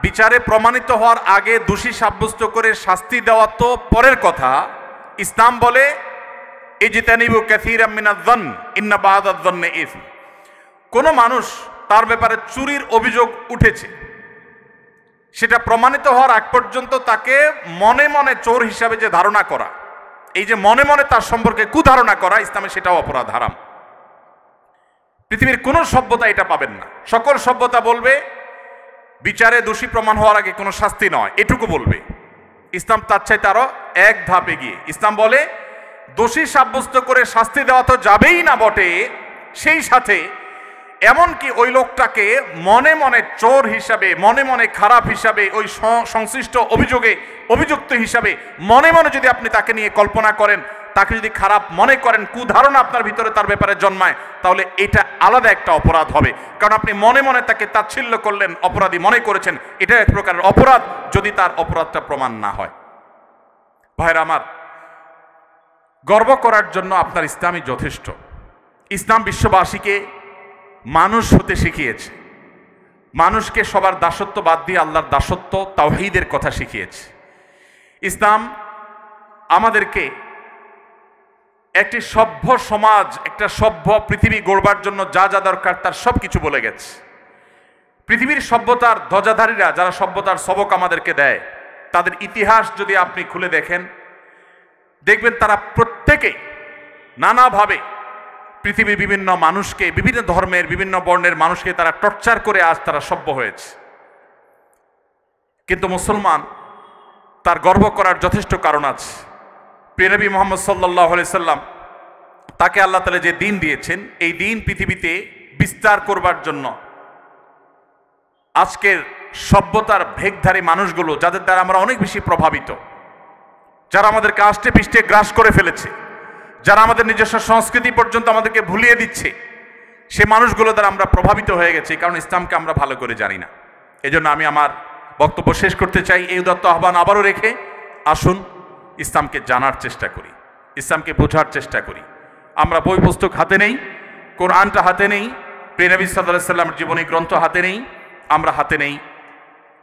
বিচারে প্রমাণিত হওয়ার আগে দোষী সাব্যস্ত করে শাস্তি দেওয়া তো পরের কথা। ইসলাম বলে ইজতানিবু কাসীরাম মিনায-যন্ন ইন্না বা'দায-যন্নি ইসম। কোনো মানুষ তার ব্যাপারে চুরির অভিযোগ উঠেছে, সেটা প্রমাণিত হওয়ার আগ পর্যন্ত তাকে মনে মনে চোর হিসাবে যে ধারণা করা, এই যে মনে মনে তার সম্পর্কে কুধারণা করা, ইসলামে সেটাও অপরাধ, হারাম। পৃথিবীর কোন সভ্যতা এটা পাবেন না। সকল সভ্যতা বলবে বিচারে দোষী প্রমাণ হওয়ার আগে কোনো শাস্তি নয়, এটুকু বলবে। ইসলাম তার চাইতে আরো এক ধাপ এগিয়ে। ইসলাম বলে দোষী সাব্যস্ত করে শাস্তি দেওয়া তো যাবেই না বটে, সেই সাথে এমনকি ওই লোকটাকে মনে মনে চোর হিসাবে, মনে মনে খারাপ হিসাবে, ওই সংশ্লিষ্ট অভিযুক্ত হিসাবে মনে মনে যদি আপনি তাকে নিয়ে কল্পনা করেন, তাকে যদি খারাপ মনে করেন, কুধারণা আপনার ভিতরে তার ব্যাপারে জন্মায়, তাহলে এটা আলাদা একটা অপরাধ হবে। কারণ আপনি মনে মনে তাকে তাচ্ছিল্য করলেন, অপরাধী মনে করেছেন, এটা এক প্রকারের অপরাধ যদি তার অপরাধটা প্রমাণ না হয়। ভাইরা আমার, গর্ব করার জন্য আপনার ইসলামই যথেষ্ট। ইসলাম বিশ্ববাসীকে মানুষ হতে শিখিয়েছে, মানুষকে সবার দাসত্ব বাদ দিয়ে আল্লাহর দাসত্ব, তাওহীদের কথা শিখিয়েছে। ইসলাম আমাদেরকে একটি সভ্য সমাজ, একটা সভ্য পৃথিবী গড়বার জন্য যা যা দরকার তার সব কিছু বলে গেছে। পৃথিবীর সভ্যতার ধ্বজাধারীরা যারা সভ্যতার সবক আমাদেরকে দেয়, তাদের ইতিহাস যদি আপনি খুলে দেখেন, দেখবেন তারা প্রত্যেকেই নানাভাবে পৃথিবীর বিভিন্ন মানুষকে, বিভিন্ন ধর্মের, বিভিন্ন বর্ণের মানুষকে তারা টর্চার করে আজ তারা সভ্য হয়েছে। কিন্তু মুসলমান, তার গর্ব করার যথেষ্ট কারণ আছে। প্রিয় নবী মুহাম্মদ সাল্লাল্লাহু আলাইহি সাল্লাম, তাকে আল্লাহ তাআলা যে দিন দিয়েছেন, এই দিন পৃথিবীতে বিস্তার করবার জন্য আজকের সভ্যতার ভেগধারী মানুষগুলো, যাদের দ্বারা আমরা অনেক বেশি প্রভাবিত, যারা আমাদেরকে আষ্টে পৃষ্ঠে গ্রাস করে ফেলেছে, যারা আমাদের নিজস্ব সংস্কৃতি পর্যন্ত আমাদেরকে ভুলিয়ে দিচ্ছে, সে মানুষগুলো দ্বারা আমরা প্রভাবিত হয়ে গেছি, কারণ ইসলামকে আমরা ভালো করে জানি না। এজন্য আমি আমার বক্তব্য শেষ করতে চাই এই উদাত্ত আহ্বান আবারও রেখে, আসুন ইসলামকে জানার চেষ্টা করি, ইসলামকে বোঝার চেষ্টা করি। আমরা বই পুস্তক হাতে নেই, কোরআনটা হাতে নেই, প্রিয় নবী সাল্লাল্লাহু আলাইহি সাল্লামের জীবনী গ্রন্থ হাতে নেই, আমরা হাতে নেই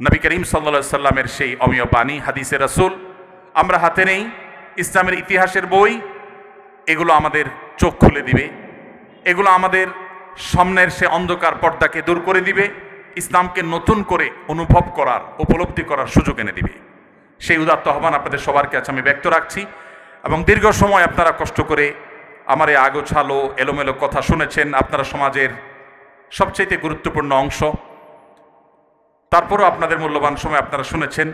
নবী করিম সাল্লাল্লাহু আলাইহি সাল্লামের সেই অমীয় বাণী হাদিসে রাসূল, আমরা হাতে নেই ইসলামের ইতিহাসের বই। এগুলো আমাদের চোখ খুলে দিবে, এগুলো আমাদের সামনের সে অন্ধকার পর্দাকে দূর করে দিবে, ইসলামকে নতুন করে অনুভব করার, উপলব্ধি করার সুযোগ এনে দিবে। সেই উদাত্ত আহ্বান আপনাদের সবার কাছে আমি ব্যক্ত রাখছি। এবং দীর্ঘ সময় আপনারা কষ্ট করে আমার এই আগোছালো এলোমেলো কথা শুনেছেন, আপনারা সমাজের সবচাইতে গুরুত্বপূর্ণ অংশ, তারপরও আপনাদের মূল্যবান সময় আপনারা শুনেছেন।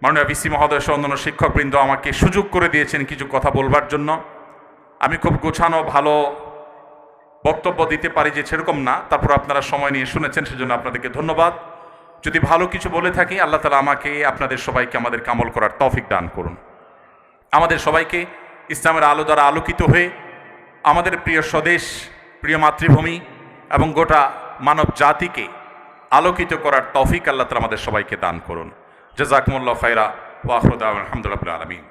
মাননীয় ভিসি মহোদয় সহ অন্যান্য শিক্ষকবৃন্দ আমাকে সুযোগ করে দিয়েছেন কিছু কথা বলবার জন্য। আমি খুব গোছানো ভালো বক্তব্য দিতে পারি যে সেরকম না, তারপর আপনারা সময় নিয়ে শুনেছেন, সেজন্য আপনাদেরকে ধন্যবাদ। যদি ভালো কিছু বলে থাকি, আল্লাহ তাআলা আমাকে, আপনাদের সবাইকে আমাদের আমল করার তৌফিক দান করুন। আমাদের সবাইকে ইসলামের আলো দ্বারা আলোকিত হয়ে আমাদের প্রিয় স্বদেশ, প্রিয় মাতৃভূমি এবং গোটা মানব জাতিকে আলোকিত করার তৌফিক আল্লাহ তাআলা আমাদের সবাইকে দান করুন। জাযাকুমুল্লাহু খায়রা ওয়া আখিরু দাওয়ানা আলহামদুলিল্লাহি রাব্বিল আলামিন।